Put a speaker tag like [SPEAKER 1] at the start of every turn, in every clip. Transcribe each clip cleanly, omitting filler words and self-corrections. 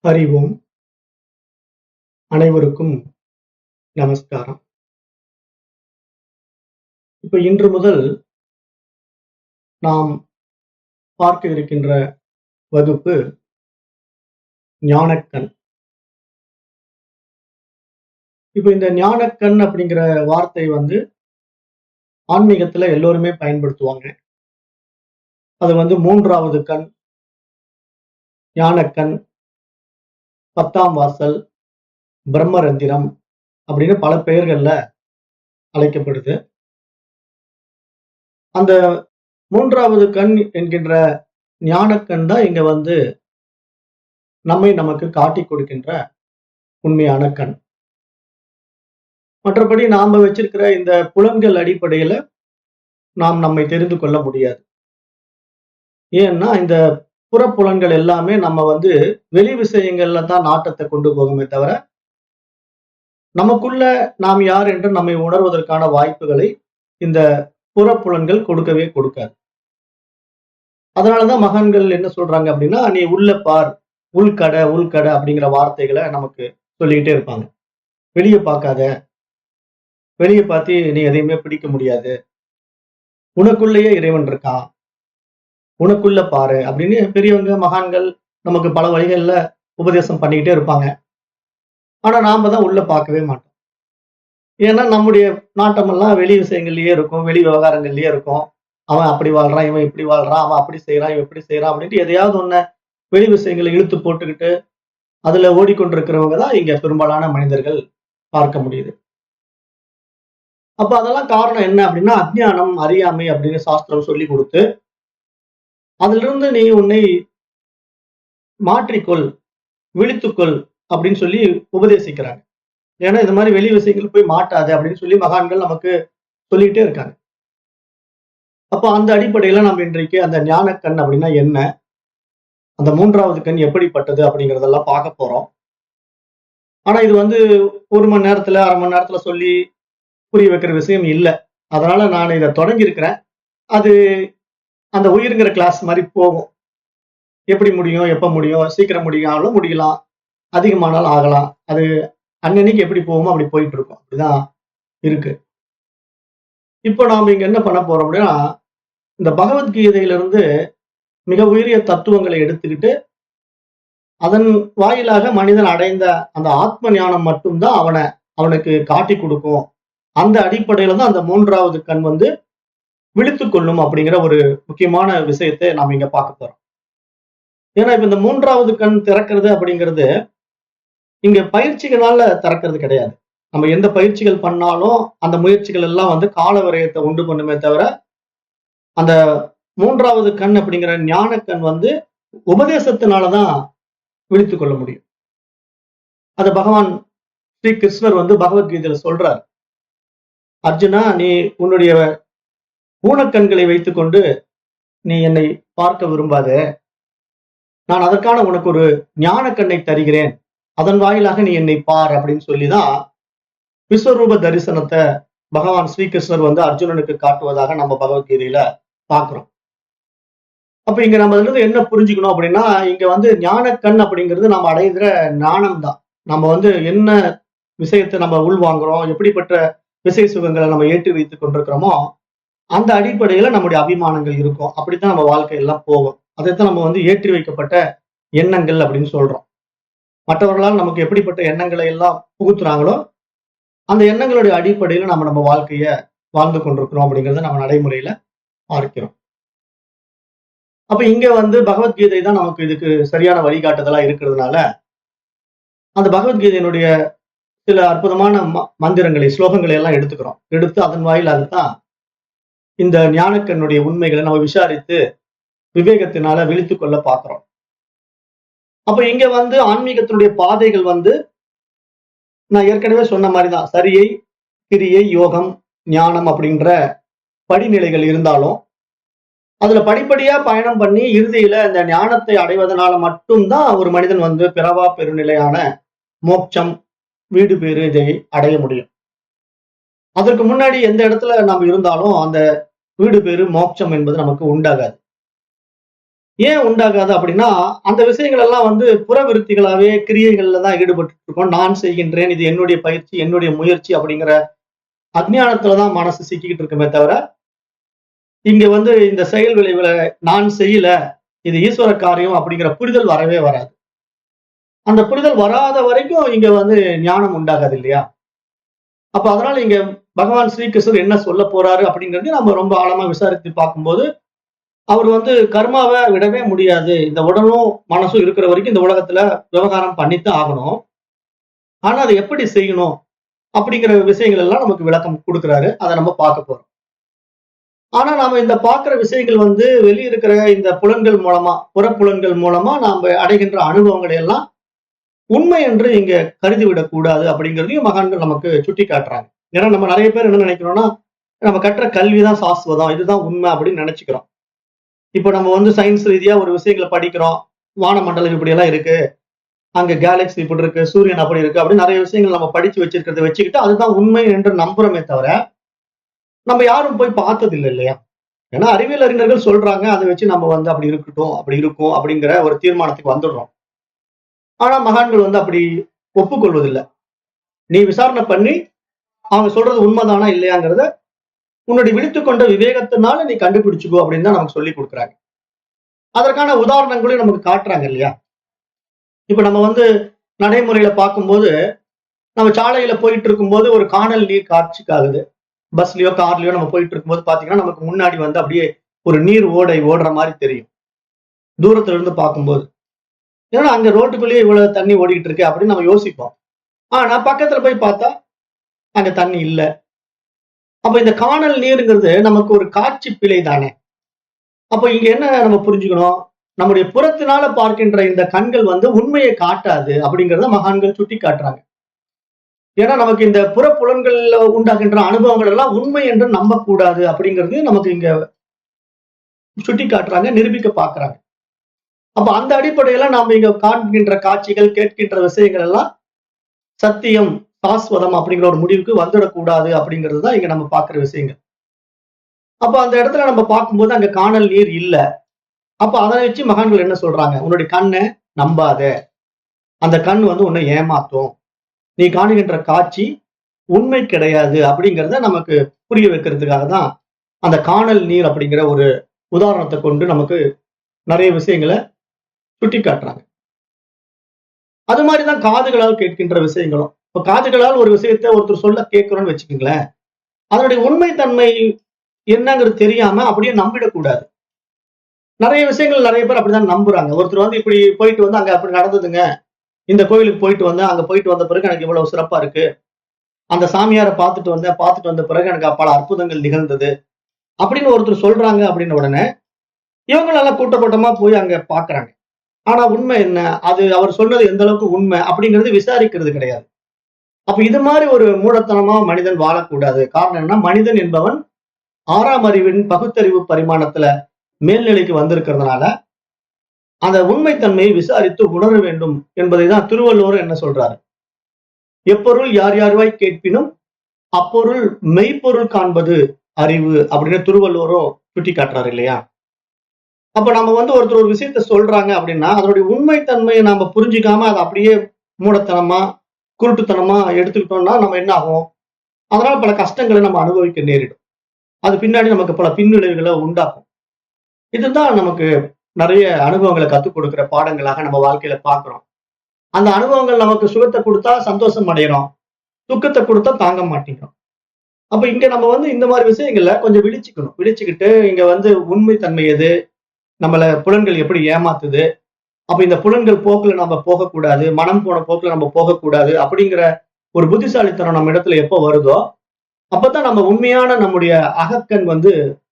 [SPEAKER 1] அறிவோம். அனைவருக்கும் நமஸ்காரம். இப்ப இன்று முதல் நாம் பார்க்க இருக்கின்ற வகுப்பு ஞானக்கண். இப்ப இந்த ஞானக்கண் அப்படிங்கிற வார்த்தை ஆன்மீகத்துல எல்லோருமே பயன்படுத்துவாங்க. அது மூன்றாவது கண், ஞானக்கண், 10ஆம் வாசல், பிரம்மரந்திரம் அப்படின்னு பல பெயர்கள்ல அழைக்கப்படுது. அந்த மூன்றாவது கண் என்கின்ற ஞானக்கண் தான் இங்க நம்மை நமக்கு காட்டிக் கொடுக்கின்ற உண்மையான கண். மற்றபடி நாம வச்சிருக்கிற இந்த புலன்கள் அடிப்படையில நாம் நம்மை தெரிந்து கொள்ள முடியாது. ஏன்னா இந்த புறப்புலன்கள் எல்லாமே நம்ம வெளி விஷயங்கள்ல தான் நாட்டத்தை கொண்டு போகுமே தவிர நமக்குள்ள நாம் யார் என்று நம்மை உணர்வதற்கான வாய்ப்புகளை இந்த புறப்புலன்கள் கொடுக்கவே கொடுக்காது. அதனாலதான் மகான்கள் என்ன சொல்றாங்க அப்படின்னா, நீ உள்ள பார், உள்கடை உள்கடை அப்படிங்கிற வார்த்தைகளை நமக்கு சொல்லிக்கிட்டே இருப்பாங்க. வெளியே பார்க்காத, வெளியே பார்த்து நீ எதையுமே பிடிக்க முடியாது, உனக்குள்ளேயே இறைவன் இருக்கான், உனக்குள்ள பாரு அப்படின்னு பெரியவங்க மகான்கள் நமக்கு பல வழிகள்ல உபதேசம் பண்ணிக்கிட்டே இருப்பாங்க. ஆனா நாம தான் உள்ள பார்க்கவே மாட்டோம். ஏன்னா நம்முடைய நாட்டமெல்லாம் வெளி விஷயங்கள்லயே இருக்கும், வெளி விவகாரங்கள்லயே இருக்கும். அவன் அப்படி வாழ்றான், இவன் இப்படி வாழ்றான், அவன் அப்படி செய்யறான், இவன் இப்படி செய்யறான் அப்படின்ட்டு எதையாவது வெளி விஷயங்களை இழுத்து போட்டுக்கிட்டு அதுல ஓடிக்கொண்டிருக்கிறவங்க தான் இங்க பெரும்பாலான மனிதர்கள் பார்க்க முடியுது. அப்ப அதெல்லாம் காரணம் என்ன அப்படின்னா, அஜ்ஞானம், அறியாமை அப்படின்னு சாஸ்திரம் சொல்லி கொடுத்து அதிலிருந்து நீ உன்னை மாற்றிக்கொள், விழித்துக்கொள் அப்படின்னு சொல்லி உபதேசிக்கிறாங்க. ஏன்னா இந்த மாதிரி வெளி விஷயங்கள் போய் மாட்டாது அப்படின்னு சொல்லி மகான்கள் நமக்கு சொல்லிட்டே இருக்காங்க. அப்ப அந்த அடிப்படையில நம்ம இன்றைக்கு அந்த ஞானக்கண் அப்படின்னா என்ன, அந்த மூன்றாவது கண் எப்படிப்பட்டது அப்படிங்கிறதெல்லாம் பார்க்க போறோம். ஆனா இது 1 மணி நேரத்துல, அரை மணி நேரத்துல சொல்லி புரிய வைக்கிற விஷயம் இல்லை. அதனால நான் இதை தொடங்கி இருக்கிறேன். அது அந்த உயிருங்கிற கிளாஸ் மாதிரி போகும். எப்படி முடியும், எப்ப முடியும், சீக்கிரம் முடியாலும் முடியலாம், அதிகமானாலும் ஆகலாம். அது அன்னன்னைக்கு எப்படி போகுமோ அப்படி போயிட்டு இருக்கும். அப்படிதான் இருக்கு. இப்போ நாம இங்க என்ன பண்ண போறோம் அப்படின்னா, இந்த பகவத்கீதையிலிருந்து மிக உயரிய தத்துவங்களை எடுத்துக்கிட்டு அதன் வாயிலாக மனிதன் அடைந்த அந்த ஆத்ம ஞானம் மட்டும்தான் அவனுக்கு காட்டி கொடுக்கும். அந்த அடிப்படையில தான் அந்த மூன்றாவது கண் விழித்துக் கொள்ளும் அப்படிங்கிற ஒரு முக்கியமான விஷயத்தை நாம் இங்க பார்க்க போறோம். ஏன்னா இப்ப இந்த மூன்றாவது கண் திறக்கிறது அப்படிங்கிறது இங்க பயிற்சிகளால திறக்கிறது கிடையாது. நம்ம எந்த பயிற்சிகள் பண்ணாலும் அந்த முயற்சிகள் எல்லாம் கால விரயத்தை உண்டு பண்ணுமே தவிர, அந்த மூன்றாவது கண் அப்படிங்கிற ஞான கண் உபதேசத்தினாலதான் விழித்துக் கொள்ள முடியும். அது பகவான் ஸ்ரீ கிருஷ்ணர் பகவத்கீதையில சொல்றார், அர்ஜுனா, நீ உன்னுடைய ஊனக்கண்களை வைத்துக்கொண்டு நீ என்னை பார்க்க விரும்பாத, நான் அதற்கான உனக்கு ஒரு ஞான கண்ணை தருகிறேன், அதன் வாயிலாக நீ என்னை பார் அப்படின்னு சொல்லிதான் விஸ்வரூப தரிசனத்தை பகவான் ஸ்ரீகிருஷ்ணர் அர்ஜுனனுக்கு காட்டுவதாக நம்ம பகவத்கீதையில பார்க்கிறோம். அப்ப இங்க நம்ம என்ன புரிஞ்சுக்கணும் அப்படின்னா, இங்க ஞானக்கண் அப்படிங்கிறது நம்ம அடைகிற ஞானம் தான். நம்ம என்ன விஷயத்தை நம்ம உள்வாங்குறோம், எப்படிப்பட்ட விசை சுகங்களை நம்ம ஏற்றி வைத்துக் கொண்டிருக்கிறோமோ அந்த அடிப்படையில நம்முடைய அபிமானங்கள் இருக்கும். அப்படித்தான் நம்ம வாழ்க்கையெல்லாம் போகும். அதைத்தான் நம்ம ஏற்றி வைக்கப்பட்ட எண்ணங்கள் அப்படின்னு சொல்றோம். மற்றவர்களால் நமக்கு எப்படிப்பட்ட எண்ணங்களை எல்லாம் புகுத்துறாங்களோ அந்த எண்ணங்களுடைய அடிப்படையில நம்ம வாழ்க்கைய வாழ்ந்து கொண்டிருக்கிறோம் அப்படிங்கறத நம்ம நடைமுறையில பார்க்கிறோம். அப்ப இங்க பகவத்கீதை தான் நமக்கு இதுக்கு சரியான வழிகாட்டுதலா இருக்கிறதுனால அந்த பகவத்கீதையினுடைய சில அற்புதமான மந்திரங்களை, ஸ்லோகங்களை எல்லாம் எடுத்து அதன் வாயிலாகத்தான் இந்த ஞானக்கண்ணுடைய உண்மைகளை நம்ம விசாரித்து விவேகத்தினால விழித்துக் கொள்ள பார்க்கிறோம். அப்ப இங்க ஆன்மீகத்தினுடைய பாதைகள் நான் ஏற்கனவே சொன்ன மாதிரிதான் சரியை, கிரியை, யோகம், ஞானம் அப்படின்ற படிநிலைகள் இருந்தாலும் அதுல படிப்படியா பயணம் பண்ணி இறுதியில இந்த ஞானத்தை அடைவதனால மட்டும்தான் ஒரு மனிதன் பிறவா பெருநிலையான மோட்சம், வீடு பேறு இதை அடைய முடியும். அதற்கு முன்னாடி எந்த இடத்துல நாம் இருந்தாலும் அந்த வீடு பேறு, மோட்சம் என்பது நமக்கு உண்டாகாது. ஏன் உண்டாகாது அப்படின்னா, அந்த விஷயங்கள் எல்லாம் வந்து புற விருத்திகளாவே கிரியைகள்ல தான் ஈடுபட்டு இருக்கோம். நான் செய்கின்றேன். இது என்னுடைய பயிற்சி, என்னுடைய முயற்சி அப்படிங்கிற அஞ்ஞானத்துல தான் மனசு சிக்கிக்கிட்டு இருக்குமே தவிர, இங்க வந்து இந்த செயல் விளைவுல நான் செய்யல, இது ஈஸ்வர காரியம் அப்படிங்கிற புரிதல் வரவே வராது. அந்த புரிதல் வராத வரைக்கும் இங்க வந்து ஞானம் உண்டாகாது இல்லையா? அப்ப அதனால இங்க பகவான் ஸ்ரீகிருஷ்ணர் என்ன சொல்லப் போறாரு அப்படிங்கிறது நம்ம ரொம்ப ஆழமா விசாரித்து பார்க்கும்போது, அவர் வந்து கர்மாவ விடவே முடியாது. இந்த உடலும், மனசும் இருக்கிற வரைக்கும் இந்த உலகத்துல விவகாரம் பண்ணித்தான் ஆகணும். ஆனா அத எப்படி செய்யணும்? அப்படிங்கிற விஷயங்கள் எல்லாம் நமக்கு விளக்கம் குடுக்குறாரு. அத நம்ம பார்க்க போறோம். ஆனா நாம இந்த பார்க்கிற விஷயங்கள் வந்து வெளிய இருக்கிற இந்த புலன்கள் மூலமா, புறப்புலன்கள் மூலமா நாம அடைகின்ற அனுபவங்களை எல்லாம் உண்மை என்று இங்க கருதிவிடக் கூடாது அப்படிங்கிறதையும் மகான்கள் நமக்கு சுட்டி காட்டுறாங்க. ஏன்னா நம்ம நெறைய பேர் என்ன நினைக்கிறோம்னா, நம்ம கற்ற கல்விதான் சாஸ்வதம். இதுதான் உண்மை அப்படின்னு நினைச்சுக்கிறோம். இப்ப நம்ம வந்து சயின்ஸ் ரீதியா ஒரு விஷயங்கள படிக்கிறோம். வானமண்டலம் இப்படியெல்லாம் இருக்கு. அங்க கேலக்ஸி இப்படி இருக்கு. சூரியன் அப்படி இருக்கு. அப்படின்னு நெறைய விஷயங்கள் நம்ம படிச்சு வச்சிருக்கிறத வச்சுக்கிட்டு அதுதான் உண்மை என்று நம்புறோமே தவிர, நம்ம யாரும் போய் பார்த்தது இல்ல இல்லையா? ஏன்னா அறிவியல் அறிஞர்கள் சொல்றாங்க. அத வச்சு நம்ம வந்து அப்படி இருக்கட்டும், அப்படி இருக்கும் அப்படிங்கிற ஒரு தீர்மானத்துக்கு வந்துடுறோம். ஆனா மகான்கள் வந்து அப்படி ஒப்புக்கொள்வதில்ல. நீ விசாரணை பண்ணி அவங்க சொல்றது உண்மைதானா இல்லையாங்கிறத உன்னுடைய விழித்துக் கொண்ட விவேகத்தினால நீ கண்டுபிடிச்சுக்கோ அப்படின்னு தான் நமக்கு சொல்லி கொடுக்குறாங்க. அதற்கான உதாரணங்களையும் நமக்கு காட்டுறாங்க இல்லையா? இப்ப நம்ம வந்து நடைமுறையில பார்க்கும்போது, நம்ம சாலையில போயிட்டு இருக்கும்போது ஒரு கானல் நீர் காட்சிக்காகுது. பஸ்லயோ, கார்லயோ நம்ம போயிட்டு இருக்கும்போது பாத்தீங்கன்னா, நமக்கு முன்னாடி வந்து அப்படியே ஒரு நீர் ஓடை ஓடுற மாரி தெரியும். தூரத்துல இருந்து பார்க்கும்போது. ஏன்னா அங்க ரோட்டுக்குள்ளேயே இவ்வளவு தண்ணி ஓடிக்கிட்டு இருக்கு அப்படின்னு நம்ம யோசிப்போம். ஆனா பக்கத்துல போய் பார்த்தா அங்க தண்ணி இல்ல. அப்ப இந்த கானல் நீருங்கிறது நமக்கு ஒரு காட்சி பிழை தானே. அப்ப இங்க என்ன நம்ம புரிஞ்சுக்கணும்? நம்முடைய புறத்தினால பார்க்கின்ற இந்த கண்கள் வந்து உண்மையை காட்டாது அப்படிங்கிறத மகான்கள் சுட்டி காட்டுறாங்க. ஏன்னா நமக்கு இந்த புறப்புலன்கள்ல உண்டாகின்ற அனுபவங்கள் எல்லாம் உண்மை என்று நம்பக்கூடாது அப்படிங்கிறது நமக்கு இங்க சுட்டி காட்டுறாங்க, நிரூபிக்க பார்க்கிறாங்க. அப்ப அந்த அடிப்படையில நாம இங்க காண்கின்ற காட்சிகள், கேட்கின்ற விஷயங்கள் எல்லாம் சத்தியம், சாஸ்வதம் அப்படிங்கிற ஒரு முடிவுக்கு வந்துடக்கூடாது அப்படிங்கிறது தான் இங்க நம்ம பார்க்கிற விஷயங்கள். அப்ப அந்த இடத்துல நம்ம பார்க்கும்போது அங்க கானல் நீர் இல்ல. அப்ப அதை வச்சு மகான்கள் என்ன சொல்றாங்க? உன்னுடைய கண்ணை நம்பாத. அந்த கண் வந்து உன்னை ஏமாத்தும். நீ காணுகின்ற காட்சி உண்மை கிடையாது அப்படிங்கிறத நமக்கு புரிய வைக்கிறதுக்காக தான் அந்த கானல் நீர் அப்படிங்கிற ஒரு உதாரணத்தை கொண்டு நமக்கு நிறைய விஷயங்களை சுட்டி காட்டுறாங்க. அது மாதிரிதான் காதுகளால் கேட்கின்ற விஷயங்களும். இப்ப காதுகளால் ஒரு விஷயத்தை ஒருத்தர் சொல்ல கேட்கிறோம்னு வச்சுக்கோங்களேன். அதனுடைய உண்மைத்தன்மை என்னங்கிறது தெரியாம அப்படியே நம்பிடக்கூடாது. நிறைய விஷயங்கள் நிறைய பேர் அப்படிதான் நம்புறாங்க. ஒருத்தர் வந்து இப்படி போயிட்டு வந்து அங்க அப்படி நடந்ததுங்க. இந்த கோயிலுக்கு போயிட்டு வந்தேன். அங்க போயிட்டு வந்த பிறகு எனக்கு இவ்வளவு சிறப்பா இருக்கு. அந்த சாமியார பார்த்துட்டு வந்தேன். பார்த்துட்டு வந்த பிறகு எனக்கு பல அற்புதங்கள் நிகழ்ந்தது. அப்படின்னு ஒருத்தர் சொல்றாங்க அப்படின்ன உடனே, இவங்களெல்லாம் கூட்டமா போய் அங்க பார்க்கறாங்க. ஆனா உண்மை என்ன? அது அவர் சொன்னது எந்த அளவுக்கு உண்மை அப்படிங்கிறது விசாரிக்கிறது கிடையாது. அப்ப இது மாதிரி ஒரு மூடத்தனமா மனிதன் வாழக்கூடாது. காரணம் என்ன? மனிதன் என்பவன் 6ஆம் அறிவின் பகுத்தறிவு பரிமாணத்துல மேல்நிலைக்கு வந்திருக்கிறதுனால, அந்த உண்மைத்தன்மையை விசாரித்து உணர வேண்டும் என்பதை தான் திருவள்ளுவர் என்ன சொல்றாரு? எப்பொருள் யார் யார்வாய் கேட்பினும் அப்பொருள் மெய்ப்பொருள் காண்பது அறிவு அப்படின்னு திருவள்ளுவரும் சுட்டி காட்டுறாரு இல்லையா? அப்ப நம்ம வந்து ஒருத்தர் ஒரு விஷயத்த சொல்றாங்க அப்படின்னா, அதனுடைய உண்மைத்தன்மையை நாம புரிஞ்சுக்காம அதை அப்படியே மூடத்தனமா, குருட்டுத்தனமா எடுத்துக்கிட்டோம்னா நம்ம என்ன ஆகும்? அதனால பல கஷ்டங்களை நம்ம அனுபவிக்க நேரிடும். அது பின்னாடி நமக்கு பல பின்விளைவுகளை உண்டாக்கும். இதுதான் நமக்கு நிறைய அனுபவங்களை கத்துக் கொடுக்கிற பாடங்களாக நம்ம வாழ்க்கையில பார்க்கிறோம். அந்த அனுபவங்கள் நமக்கு சுகத்தை கொடுத்தா சந்தோஷம் அடையறோம். துக்கத்தை கொடுத்தா தாங்க மாட்டேங்கிறோம். அப்ப இங்க நம்ம வந்து இந்த மாதிரி விஷயங்கள்ல கொஞ்சம் விழிச்சுக்கணும். விழிச்சுக்கிட்டு இங்க வந்து உண்மை தன்மை எது? நம்மள புலன்கள் எப்படி ஏமாத்துது? அப்ப இந்த புலன்கள் போக்குல நம்ம போகக்கூடாது. மனம் போன போக்குல நம்ம போகக்கூடாது. அப்படிங்கிற ஒரு புத்திசாலித்தனம் நம்ம இடத்துல எப்ப வருதோ, அப்பதான் நம்ம உண்மையான நம்முடைய அகக்கண் வந்து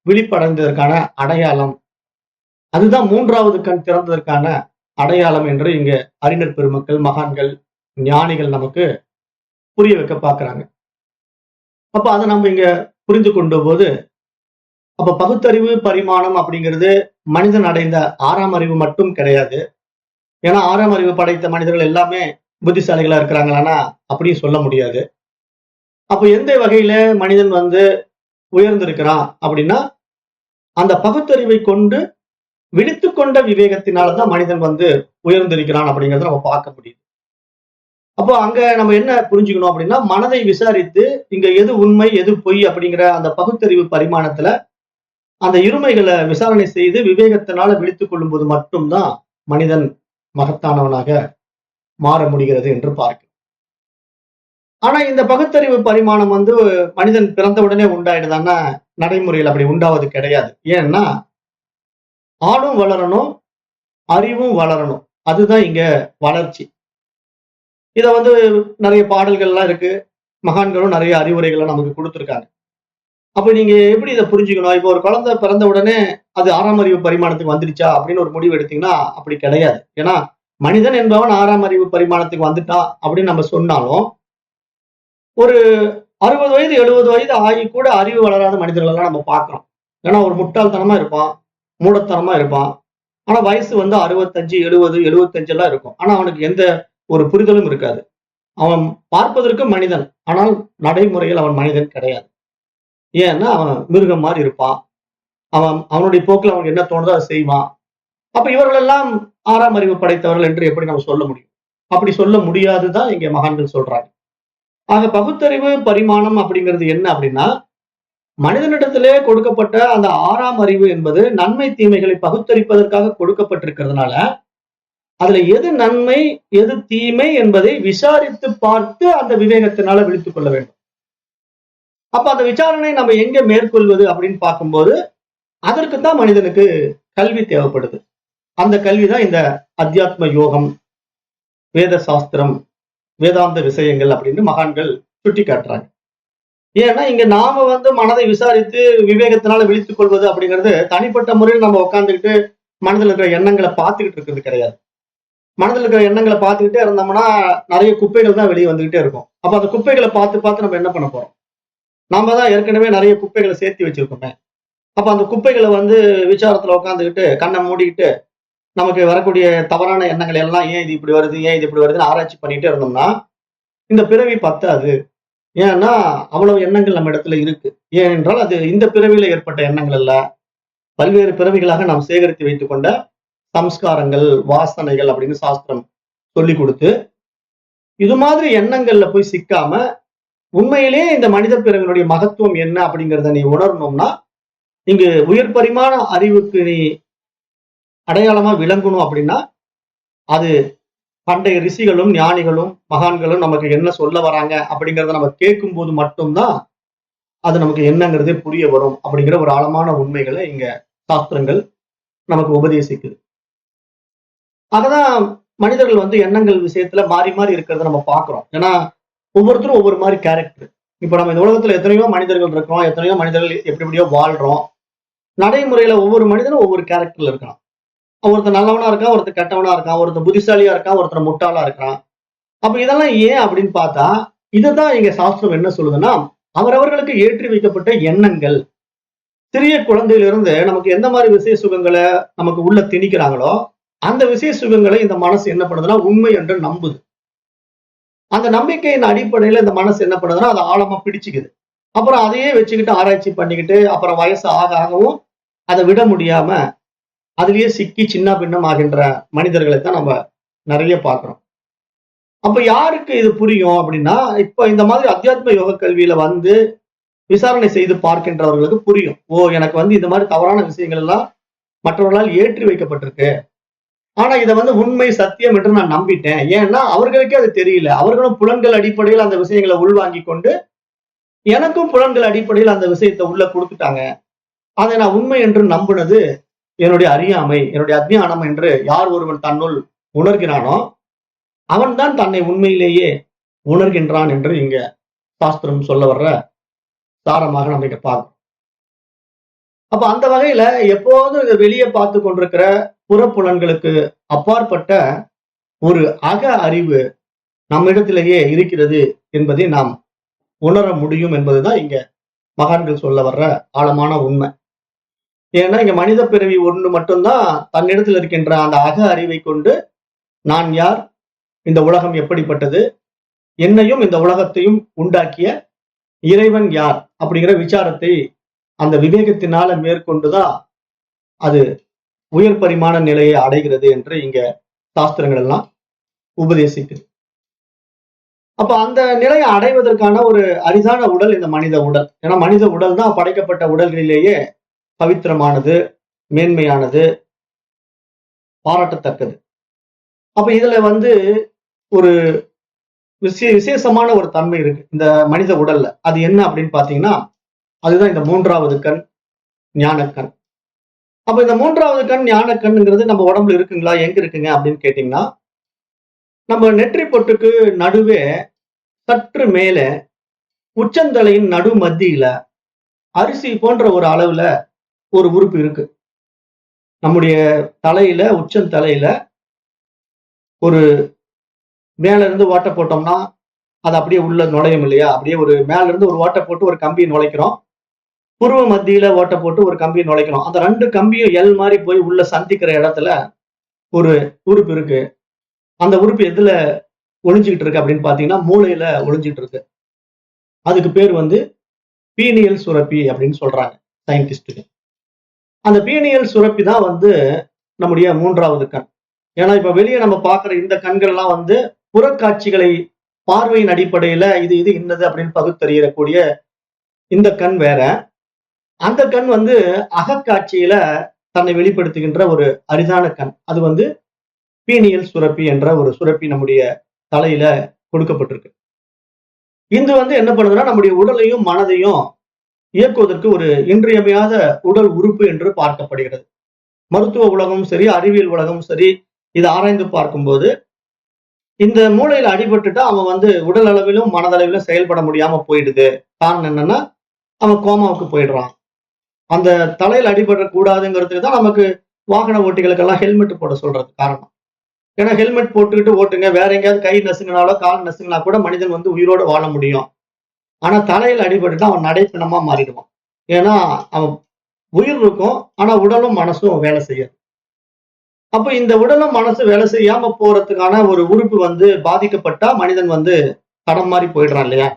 [SPEAKER 1] விழிப்படைந்ததற்கான அடையாளம். அதுதான் 3வது கண் திறந்ததற்கான அடையாளம் என்று இங்க அறிஞர் பெருமக்கள், மகான்கள், ஞானிகள் நமக்கு புரிய வைக்க பார்க்கிறாங்க. அப்ப அதை நம்ம இங்க புரிந்து கொண்ட போது, அப்ப பகுத்தறிவு பரிமாணம் அப்படிங்கிறது மனிதன் அடைந்த 6ஆம் அறிவு மட்டும் கிடையாது. ஏன்னா 6ஆம் அறிவு படைத்த மனிதர்கள் எல்லாமே புத்திசாலிகளா இருக்கிறாங்களான்னா அப்படியும் சொல்ல முடியாது. அப்ப எந்த வகையில மனிதன் வந்து உயர்ந்திருக்கிறான் அப்படின்னா, அந்த பகுத்தறிவை கொண்டு விழித்துக்கொண்ட விவேகத்தினாலதான் மனிதன் உயர்ந்திருக்கிறான் அப்படிங்கறத நம்ம பார்க்க முடியுது. அப்போ அங்க நம்ம என்ன புரிஞ்சுக்கணும் அப்படின்னா, மனதை விசாரித்து இங்க எது உண்மை எது பொய் அப்படிங்கிற அந்த பகுத்தறிவு பரிமாணத்துல அந்த இருமைகளை விசாரணை செய்து விவேகத்தினால விழித்துக் கொள்ளும் போது மட்டும்தான் மனிதன் மகத்தானவனாக மாற முடிகிறது என்று பார்க்கிறோம். ஆனா இந்த பகுத்தறிவு பரிமாணம் மனிதன் பிறந்தவுடனே உண்டாயிடுதான்னா நடைமுறையில் அப்படி உண்டாவது கிடையாது. ஏன்னா ஆளும் வளரணும், அறிவும் வளரணும். அதுதான் இங்க வளர்ச்சி. இத நிறைய பாடல்கள்லாம் இருக்கு. மகான்களும் நிறைய அறிவுரைகளை நமக்கு கொடுத்திருக்காங்க. அப்ப நீங்க எப்படி இதை புரிஞ்சுக்கணும்? இப்போ ஒரு குழந்தை பிறந்த உடனே அது 6ஆம் அறிவு பரிமாணத்துக்கு வந்துடுச்சா அப்படின்னு ஒரு முடிவு எடுத்தீங்கன்னா அப்படி கிடையாது. ஏன்னா மனிதன் என்பவன் 6ஆம் அறிவு பரிமாணத்துக்கு வந்துட்டான் அப்படின்னு நம்ம சொன்னாலும், ஒரு 60 வயது 70 வயது ஆகி கூட அறிவு வளராத மனிதர்கள் எல்லாம் நம்ம பார்க்கிறோம். ஏன்னா ஒரு முட்டாள்தனமா இருப்பான், மூடத்தனமா இருப்பான். ஆனா வயசு 65, 70, 75 எல்லாம் இருக்கும். ஆனா அவனுக்கு எந்த ஒரு புரிதலும் இருக்காது. அவன் பார்ப்பதற்கு மனிதன், ஆனால் நடைமுறையில் அவன் மனிதன் கிடையாது. ஏன்னா அவன் மிருகம் மாதிரி இருப்பான். அவனுடைய போக்குல அவனுக்கு என்ன தோணுதோ அதை செய்வான். அப்ப இவர்கள் எல்லாம் 6ஆம் அறிவு படைத்தவர்கள் என்று எப்படி நம்ம சொல்ல முடியும்? அப்படி சொல்ல முடியாதுதான் இங்க மகான்கள் சொல்றாங்க. ஆக பகுத்தறிவு பரிமாணம் அப்படிங்கிறது என்ன அப்படின்னா, மனிதனிடத்திலே கொடுக்கப்பட்ட அந்த 6ஆம் அறிவு என்பது நன்மை தீமைகளை பகுத்தறிப்பதற்காக கொடுக்கப்பட்டிருக்கிறதுனால, அதுல எது நன்மை எது தீமை என்பதை விசாரித்து பார்த்து அந்த விவேகத்தினால விழித்துக் கொள்ள வேண்டும். அப்ப அந்த விசாரணை நம்ம எங்க மேற்கொள்வது அப்படின்னு பார்க்கும்போது, அதற்குத்தான் மனிதனுக்கு கல்வி தேவைப்படுது. அந்த கல்விதான் இந்த அத்தியாத்ம யோகம், வேத சாஸ்திரம், வேதாந்த விஷயங்கள் அப்படின்னு மகான்கள் சுட்டி காட்டுறாங்க. ஏன்னா இங்க நாம மனதை விசாரித்து விவேகத்தினால விழித்துக் கொள்வது அப்படிங்கிறது தனிப்பட்ட முறையில் நம்ம உட்கார்ந்துக்கிட்டு மனதில் இருக்கிற எண்ணங்களை பார்த்துக்கிட்டு இருக்கிறது கிடையாது. மனதில் இருக்கிற எண்ணங்களை பார்த்துக்கிட்டே இருந்தோம்னா நிறைய குப்பைகள் தான் வெளியே வந்துகிட்டே இருக்கும். அப்ப அந்த குப்பைகளை பார்த்து பார்த்து நம்ம என்ன பண்ண போறோம்? நாம தான் ஏற்கனவே நிறைய குப்பைகளை சேர்த்து வச்சிருக்கோமே. அப்ப அந்த குப்பைகளை விசாரத்துல உட்காந்துக்கிட்டு கண்ணை மூடிக்கிட்டு நமக்கு வரக்கூடிய தவறான எண்ணங்கள் எல்லாம் ஏன் இது இப்படி வருது, ஏன் இது இப்படி வருதுன்னு ஆராய்ச்சி பண்ணிட்டே இருந்தோம்னா இந்த பிறவி பத்தாது. ஏன்னா அவ்வளவு எண்ணங்கள் நம்ம இடத்துல இருக்கு. ஏனென்றால் அது இந்த பிறவியில ஏற்பட்ட எண்ணங்கள் அல்ல, பல்வேறு பிறவிகளாக நாம் சேகரித்து வைத்துக் கொண்ட சம்ஸ்காரங்கள், வாசனைகள் அப்படின்னு சாஸ்திரம் சொல்லி கொடுத்து, இது மாதிரி எண்ணங்கள்ல போய் சிக்காம உண்மையிலேயே இந்த மனித பிறவினுடைய மகத்துவம் என்ன அப்படிங்கிறத நீ உணரணும்னா, இங்கு உயர் பரிமாண அறிவுக்கு நீ அடையாளமா விளங்கணும் அப்படின்னா, அது பண்டைய ரிஷிகளும் ஞானிகளும் மகான்களும் நமக்கு என்ன சொல்ல வராங்க அப்படிங்கிறத நம்ம கேட்கும் போது மட்டும்தான் அது நமக்கு என்னங்கிறதே புரிய வரும் அப்படிங்கிற ஒரு ஆழமான உண்மைகளை இங்க சாஸ்திரங்கள் நமக்கு உபதேசிக்குது. அததான் மனிதர்கள் எண்ணங்கள் விஷயத்துல மாறி மாறி இருக்கிறத நம்ம பார்க்கிறோம். ஏன்னா ஒவ்வொருத்தரும் ஒவ்வொரு மாதிரி கேரக்டர். இப்ப நம்ம இந்த உலகத்துல எத்தனையோ மனிதர்கள் இருக்கோம், எத்தனையோ மனிதர்கள் எப்படி எப்படியோ வாழ்றோம். நடைமுறையில ஒவ்வொரு மனிதனும் ஒவ்வொரு கேரக்டர்ல இருக்கான். ஒருத்தர் நல்லவனா இருக்கான், ஒருத்தர் கெட்டவனா இருக்கான், ஒருத்தர் புத்திசாலியா இருக்கான், ஒருத்தர் முட்டாளா இருக்கான். அப்ப இதெல்லாம் ஏன் அப்படின்னு பார்த்தா, இதுதான் இங்க சாஸ்திரம் என்ன சொல்லுதுன்னா, அவரவர்களுக்கு ஏற்றி வைக்கப்பட்ட எண்ணங்கள். சிறிய குழந்தையிலிருந்து நமக்கு எந்த மாதிரி விசேஷ சுகங்களை நமக்கு உள்ள திணிக்கிறாங்களோ அந்த விசேஷ சுகங்களை இந்த மனசு என்ன பண்ணுதுன்னா உண்மை என்று நம்புது. அந்த நம்பிக்கையின் அடிப்படையில இந்த மனசு என்ன பண்ணுதுன்னா அதை ஆழமா பிடிச்சுக்குது. அப்புறம் அதையே வச்சுக்கிட்டு ஆராய்ச்சி பண்ணிக்கிட்டு அப்புறம் வயசு ஆக ஆகவும் அதை விட முடியாம அதுலயே சிக்கி சின்ன பின்னம் ஆகின்ற மனிதர்களை தான் நம்ம நிறைய பார்க்கிறோம். அப்ப யாருக்கு இது புரியும் அப்படின்னா, இப்ப இந்த மாதிரி அத்தியாத்ம யோக கல்வியில விசாரணை செய்து பார்க்கின்றவர்களுக்கு புரியும். எனக்கு இந்த மாதிரி தவறான விஷயங்கள் எல்லாம் மற்றவர்களால் ஏற்றி வைக்கப்பட்டிருக்கு. ஆனா இதை உண்மை சத்தியம் என்று நான் நம்பிட்டேன். ஏன்னா அவர்களுக்கே அது தெரியல. அவர்களும் புலன்கள் அடிப்படையில் அந்த விஷயங்களை உள்வாங்கி கொண்டு எனக்கும் புலன்கள் அடிப்படையில் அந்த விஷயத்தை உள்ள கொடுத்துட்டாங்க. அதை நான் உண்மை என்று நம்பினது என்னுடைய அறியாமை, என்னுடைய அஜ்ஞானம் என்று யார் ஒருவன் தன்னுள் உணர்கிறானோ அவன் தான் தன்னை உண்மையிலேயே உணர்கின்றான் என்று இங்க சாஸ்திரம் சொல்ல வர்ற சாரமாக நம்ம இங்க பார்க்கணும். அப்ப அந்த வகையில எப்போதும் இதை வெளியே பார்த்து கொண்டிருக்கிற புறப்புலன்களுக்கு அப்பாற்பட்ட ஒரு அக அறிவு நம்மிடத்திலேயே இருக்கிறது என்பதை நாம் உணர முடியும் என்பதுதான் இங்க மகான்கள் சொல்ல வர்ற ஆழமான உண்மை. ஏன்னா இங்க மனித பிறவி ஒன்று மட்டும்தான் தன்னிடத்தில் இருக்கின்ற அந்த அக அறிவை கொண்டு நான் யார், இந்த உலகம் எப்படிப்பட்டது, என்னையும் இந்த உலகத்தையும் உண்டாக்கிய இறைவன் யார் அப்படிங்கிற விசாரத்தை அந்த விவேகத்தினால மேற்கொண்டுதான் அது உயர் பரிமாண நிலையை அடைகிறது என்று இங்க சாஸ்திரங்கள் எல்லாம் உபதேசிக்குது. அப்ப அந்த நிலையை அடைவதற்கான ஒரு அரிதான உடல் இந்த மனித உடல். ஏன்னா மனித உடல் தான் படைக்கப்பட்ட உடல்களிலேயே பவித்திரமானது, மேன்மையானது, பாராட்டத்தக்கது. அப்ப இதுல ஒரு விசேஷமான ஒரு தன்மை இருக்கு இந்த மனித உடல்ல. அது என்ன அப்படின்னு பாத்தீங்கன்னா, அதுதான் இந்த 3வது கண், ஞானக்கண். அப்ப இந்த 3வது கண், ஞானக்கண்ங்கிறது நம்ம உடம்புல இருக்குங்களா, எங்க இருக்குங்க அப்படின்னு கேட்டீங்கன்னா, நம்ம நெற்றி பொட்டுக்கு நடுவே சற்று மேலே உச்சந்தலையின் நடு மத்தியில அரிசி போன்ற ஒரு அளவுல ஒரு உறுப்பு இருக்கு. நம்முடைய தலையில, உச்சந்தலையில ஒரு மேல இருந்து ஓட்டை போட்டோம்னா அது அப்படியே உள்ள நுழையும் இல்லையா? அப்படியே ஒரு மேல இருந்து ஒரு ஓட்டை போட்டு ஒரு கம்பியை நுழைக்கிறோம். புருவ மத்தியில ஓட்டை போட்டு ஒரு கம்பியை நுழைக்கிறோம். அந்த 2 கம்பியும் எல் மாதிரி போய் உள்ள சந்திக்கிற இடத்துல ஒரு உறுப்பு இருக்கு. அந்த உறுப்பு எதுல ஒளிஞ்சுக்கிட்டு இருக்கு அப்படின்னு பாத்தீங்கன்னா, மூளையில ஒளிஞ்சுக்கிட்டு இருக்கு. அதுக்கு பேர் பீனியல் சுரப்பி அப்படின்னு சொல்றாங்க சயின்டிஸ்டுக்கு. அந்த பீனியல் சுரப்பி தான் நம்முடைய 3வது கண். ஏன்னா இப்ப வெளியே நம்ம பார்க்கிற இந்த கண்கள் எல்லாம் புறக்காட்சிகளை பார்வையின் அடிப்படையில இது இது இன்னது அப்படின்னு பகுத்தறியக்கூடிய இந்த கண் வேற. அந்த கண் அகக்காட்சியில தன்னை வெளிப்படுத்துகின்ற ஒரு அரிதான கண். அது பீனியல் சுரப்பி என்ற ஒரு சுரப்பி நம்முடைய தலையில கொடுக்கப்பட்டிருக்கு. இது என்ன பண்ணுதுன்னா, நம்முடைய உடலையும் மனதையும் இயக்குவதற்கு ஒரு இன்றியமையாத உடல் உறுப்பு என்று பார்க்கப்படுகிறது. மருத்துவ உலகமும் சரி, அறிவியல் உலகமும் சரி, இதை ஆராய்ந்து பார்க்கும்போது இந்த மூளையில அடிபட்டுட்டா அவன் உடல் அளவிலும் மனதளவிலும் செயல்பட முடியாம போயிடுது. காரணம் என்னன்னா, அவன் கோமாவுக்கு போயிடுறான். அந்த தலையில அடிபட கூடாதுங்கிறதுக்கு தான் நமக்கு வாகன ஓட்டிகளுக்கெல்லாம் ஹெல்மெட் போட சொல்றது காரணம். ஏன்னா ஹெல்மெட் போட்டுக்கிட்டு ஓட்டுங்க, வேற எங்கேயாவது கை நசுங்கினாலோ கால் நசுங்கினா கூட மனிதன் உயிரோட வாழ முடியும். ஆனா தலையில அடிபட்டுட்டா அவன் நடைப்பிணமா மாறிடுவான். ஏன்னா அவன் உயிர் இருக்கும், ஆனா உடலும் மனசும் வேலை செய்யாது. அப்ப இந்த உடலும் மனசு வேலை செய்யாம போறதுக்கான ஒரு உறுப்பு பாதிக்கப்பட்டா மனிதன் தடம் மாறி போயிடுறான் இல்லையா?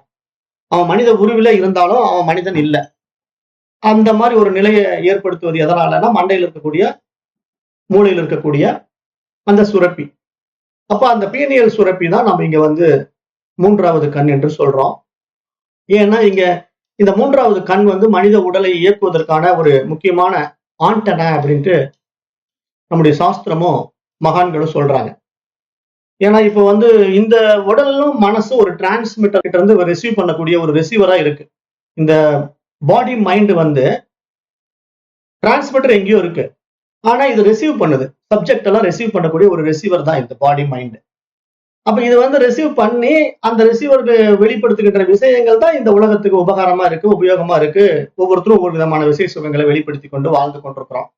[SPEAKER 1] அவன் மனித உருவில இருந்தாலும் அவன் மனிதன் இல்லை. அந்த மாதிரி ஒரு நிலையை ஏற்படுத்துவது எதனாலன்னா, மண்டையில் இருக்கக்கூடிய, மூளையில் இருக்கக்கூடிய அந்த சுரப்பி. அப்ப அந்த பீனியல் சுரப்பி தான் நம்ம இங்க 3வது கண் என்று சொல்றோம். ஏன்னா இங்க இந்த 3வது கண் மனித உடலை இயக்குவதற்கான ஒரு முக்கியமான ஆண்டனா அப்படின்ட்டு நம்முடைய சாஸ்திரமும் மகான்களும் சொல்றாங்க. ஏன்னா இப்ப இந்த உடலும் மனசும் ஒரு டிரான்ஸ்மிட்டர் கிட்ட இருந்து ரிசீவ் பண்ணக்கூடிய ஒரு ரிசீவரா இருக்கு. இந்த பாடி மைண்ட் டிரான்ஸ்மிட்டர் எங்கேயோ இருக்கு, ஆனா இது ரிசீவ் பண்ணுது. சப்ஜெக்ட் எல்லாம் ரிசீவ் பண்ணக்கூடிய ஒரு ரிசீவர் தான் இந்த பாடி மைண்ட். அப்ப இது ரிசீவ் பண்ணி அந்த ரிசீவருக்கு வெளிப்படுத்துகின்ற விஷயங்கள் தான் இந்த உலகத்துக்கு உபகாரமா இருக்கு, உபயோகமா இருக்கு. ஒவ்வொருத்தரும் ஒவ்வொரு விதமான விசேஷ சுகங்களை வெளிப்படுத்தி கொண்டு வாழ்ந்து கொண்டிருக்கிறோம்.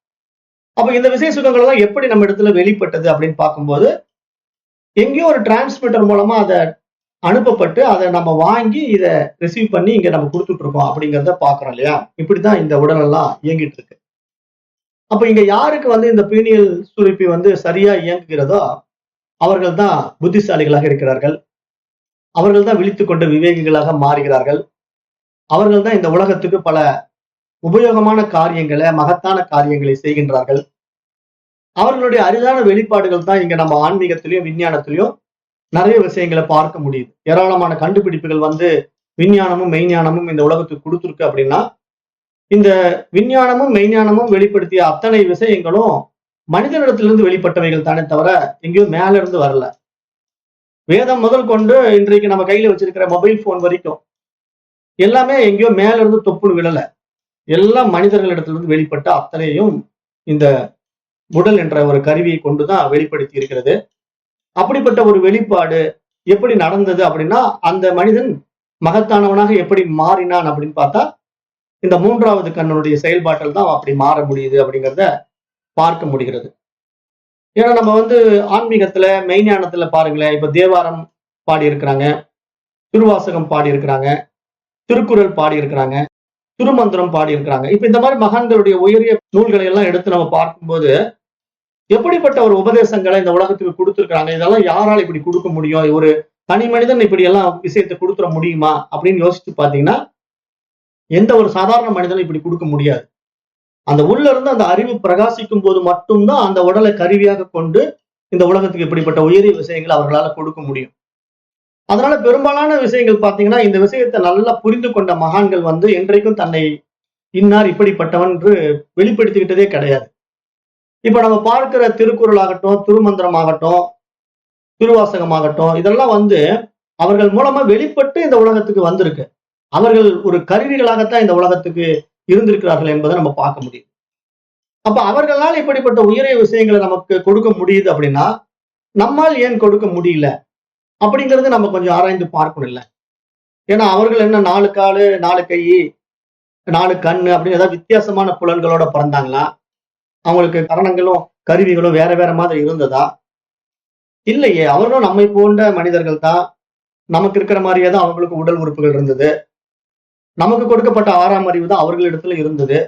[SPEAKER 1] அப்ப இந்த விசேஷ சுகங்கள் எல்லாம் எப்படி நம்ம இடத்துல வெளிப்பட்டது அப்படின்னு பார்க்கும்போது, எங்கேயோ ஒரு டிரான்ஸ்மிட்டர் மூலமா அதை அனுப்பப்பட்டு அதை நம்ம வாங்கி இதை ரிசீவ் பண்ணி இங்க நம்ம கொடுத்துட்டு இருக்கோம் அப்படிங்கிறத பாக்குறோம் இல்லையா? இப்படிதான் இந்த உடல் எல்லாம் இயங்கிட்டு இருக்கு. அப்ப இங்க யாருக்கு இந்த பீனியல் சுரப்பி சரியா இயங்குகிறதோ அவர்கள் தான் புத்திசாலிகளாக இருக்கிறார்கள். அவர்கள் தான் விழித்துக் கொண்ட விவேகிகளாக மாறுகிறார்கள். அவர்கள் தான் இந்த உலகத்துக்கு பல உபயோகமான காரியங்களை, மகத்தான காரியங்களை செய்கின்றார்கள். அவர்களுடைய அரிதான வெளிப்பாடுகள் தான் இங்க நம்ம ஆன்மீகத்திலையும் விஞ்ஞானத்திலையும் நிறைய விஷயங்களை பார்க்க முடியுது. ஏராளமான கண்டுபிடிப்புகள் விஞ்ஞானமும் மெய்ஞானமும் இந்த உலகத்துக்கு கொடுத்துருக்கு. அப்படின்னா இந்த விஞ்ஞானமும் மெய்ஞானமும் வெளிப்படுத்திய அத்தனை விஷயங்களும் மனிதனிடத்திலிருந்து வெளிப்பட்டவைகள் தானே தவிர எங்கேயும் மேல இருந்து வரல. வேதம் முதல் கொண்டு இன்றைக்கு நம்ம கையில வச்சிருக்கிற மொபைல் போன் வரைக்கும் எல்லாமே எங்கேயோ மேல இருந்து தொப்புள் விழல. எல்லாம் மனிதர்களிடத்திலிருந்து வெளிப்பட்ட அத்தனையும் இந்த உடல் என்ற ஒரு கருவியை கொண்டுதான் வெளிப்படுத்தி இருக்கிறது. அப்படிப்பட்ட ஒரு வெளிப்பாடு எப்படி நடந்தது அப்படின்னா, அந்த மனிதன் மகத்தானவனாக எப்படி மாறினான் அப்படின்னு பார்த்தா, இந்த 3வது கண்ணனுடைய செயல்பாட்டில் தான் அப்படி மாற முடியுது அப்படிங்கிறத பார்க்க முடிகிறது. ஏன்னா நம்ம ஆன்மீகத்துல மெய்ஞானத்துல பாருங்களேன், இப்ப தேவாரம் பாடி இருக்கிறாங்க, திருவாசகம் பாடி இருக்கிறாங்க, திருக்குறள் பாடி இருக்கிறாங்க, திருமந்திரம் பாடி இருக்கிறாங்க. இப்ப இந்த மாதிரி மகான்களுடைய உயரிய நூல்களை எல்லாம் எடுத்து நம்ம பார்க்கும்போது எப்படிப்பட்ட ஒரு உபதேசங்களை இந்த உலகத்துக்கு கொடுத்திருக்காங்க. இதெல்லாம் யாரால் இப்படி கொடுக்க முடியும்? ஒரு தனி மனிதன் இப்படி எல்லாம் விஷயத்தை கொடுத்துட முடியுமா அப்படின்னு யோசிச்சு பாத்தீங்கன்னா, எந்த ஒரு சாதாரண மனிதனும் இப்படி கொடுக்க முடியாது. அந்த உள்ள இருந்து அந்த அறிவு பிரகாசிக்கும் போது மட்டும்தான் அந்த உடலை கருவியாக கொண்டு இந்த உலகத்துக்கு இப்படிப்பட்ட உயரிய விஷயங்களை அவர்களால கொடுக்க முடியும். அதனால பெரும்பாலான விஷயங்கள் பாத்தீங்கன்னா இந்த விஷயத்தை நல்லா புரிந்து கொண்ட மகான்கள் வந்து இன்றைக்கும் தன்னை இன்னார் இப்படிப்பட்டவன் என்று வெளிப்படுத்திக்கிட்டதே கிடையாது. இப்ப நம்ம பார்க்கிற திருக்குறள் ஆகட்டும், திருமந்திரம் ஆகட்டும், திருவாசகமாகட்டும், இதெல்லாம் வந்து அவர்கள் மூலமா வெளிப்பட்டு இந்த உலகத்துக்கு வந்திருக்கு. அவர்கள் ஒரு கருவிகளாகத்தான் இந்த உலகத்துக்கு இருந்திருக்கிறார்கள் என்பதை நம்ம பார்க்க முடியும். அப்ப அவர்களால் இப்படிப்பட்ட உயரிய விஷயங்களை நமக்கு கொடுக்க முடியுது அப்படின்னா நம்மால் ஏன் கொடுக்க முடியல அப்படிங்கறது நம்ம கொஞ்சம் ஆராய்ந்து பார்க்கணும் இல்ல. ஏன்னா அவர்கள் என்ன 4 காலு 4 கை 4 கண்ணு அப்படின்னு ஏதாவது வித்தியாசமான புலன்களோட பிறந்தாங்களா? அவங்களுக்கு கரணங்களும் கருவிகளும் வேற வேற மாதிரி இருந்ததா? இல்லையே. அவர்களும் நம்மை போன்ற மனிதர்கள் தான். நமக்கு இருக்கிற மாதிரியே தான் அவங்களுக்கு உடல் உறுப்புகள் இருந்தது. நமக்கு கொடுக்கப்பட்ட 6ஆம் அறிவு தான் அவர்களிடத்துல இருந்தது.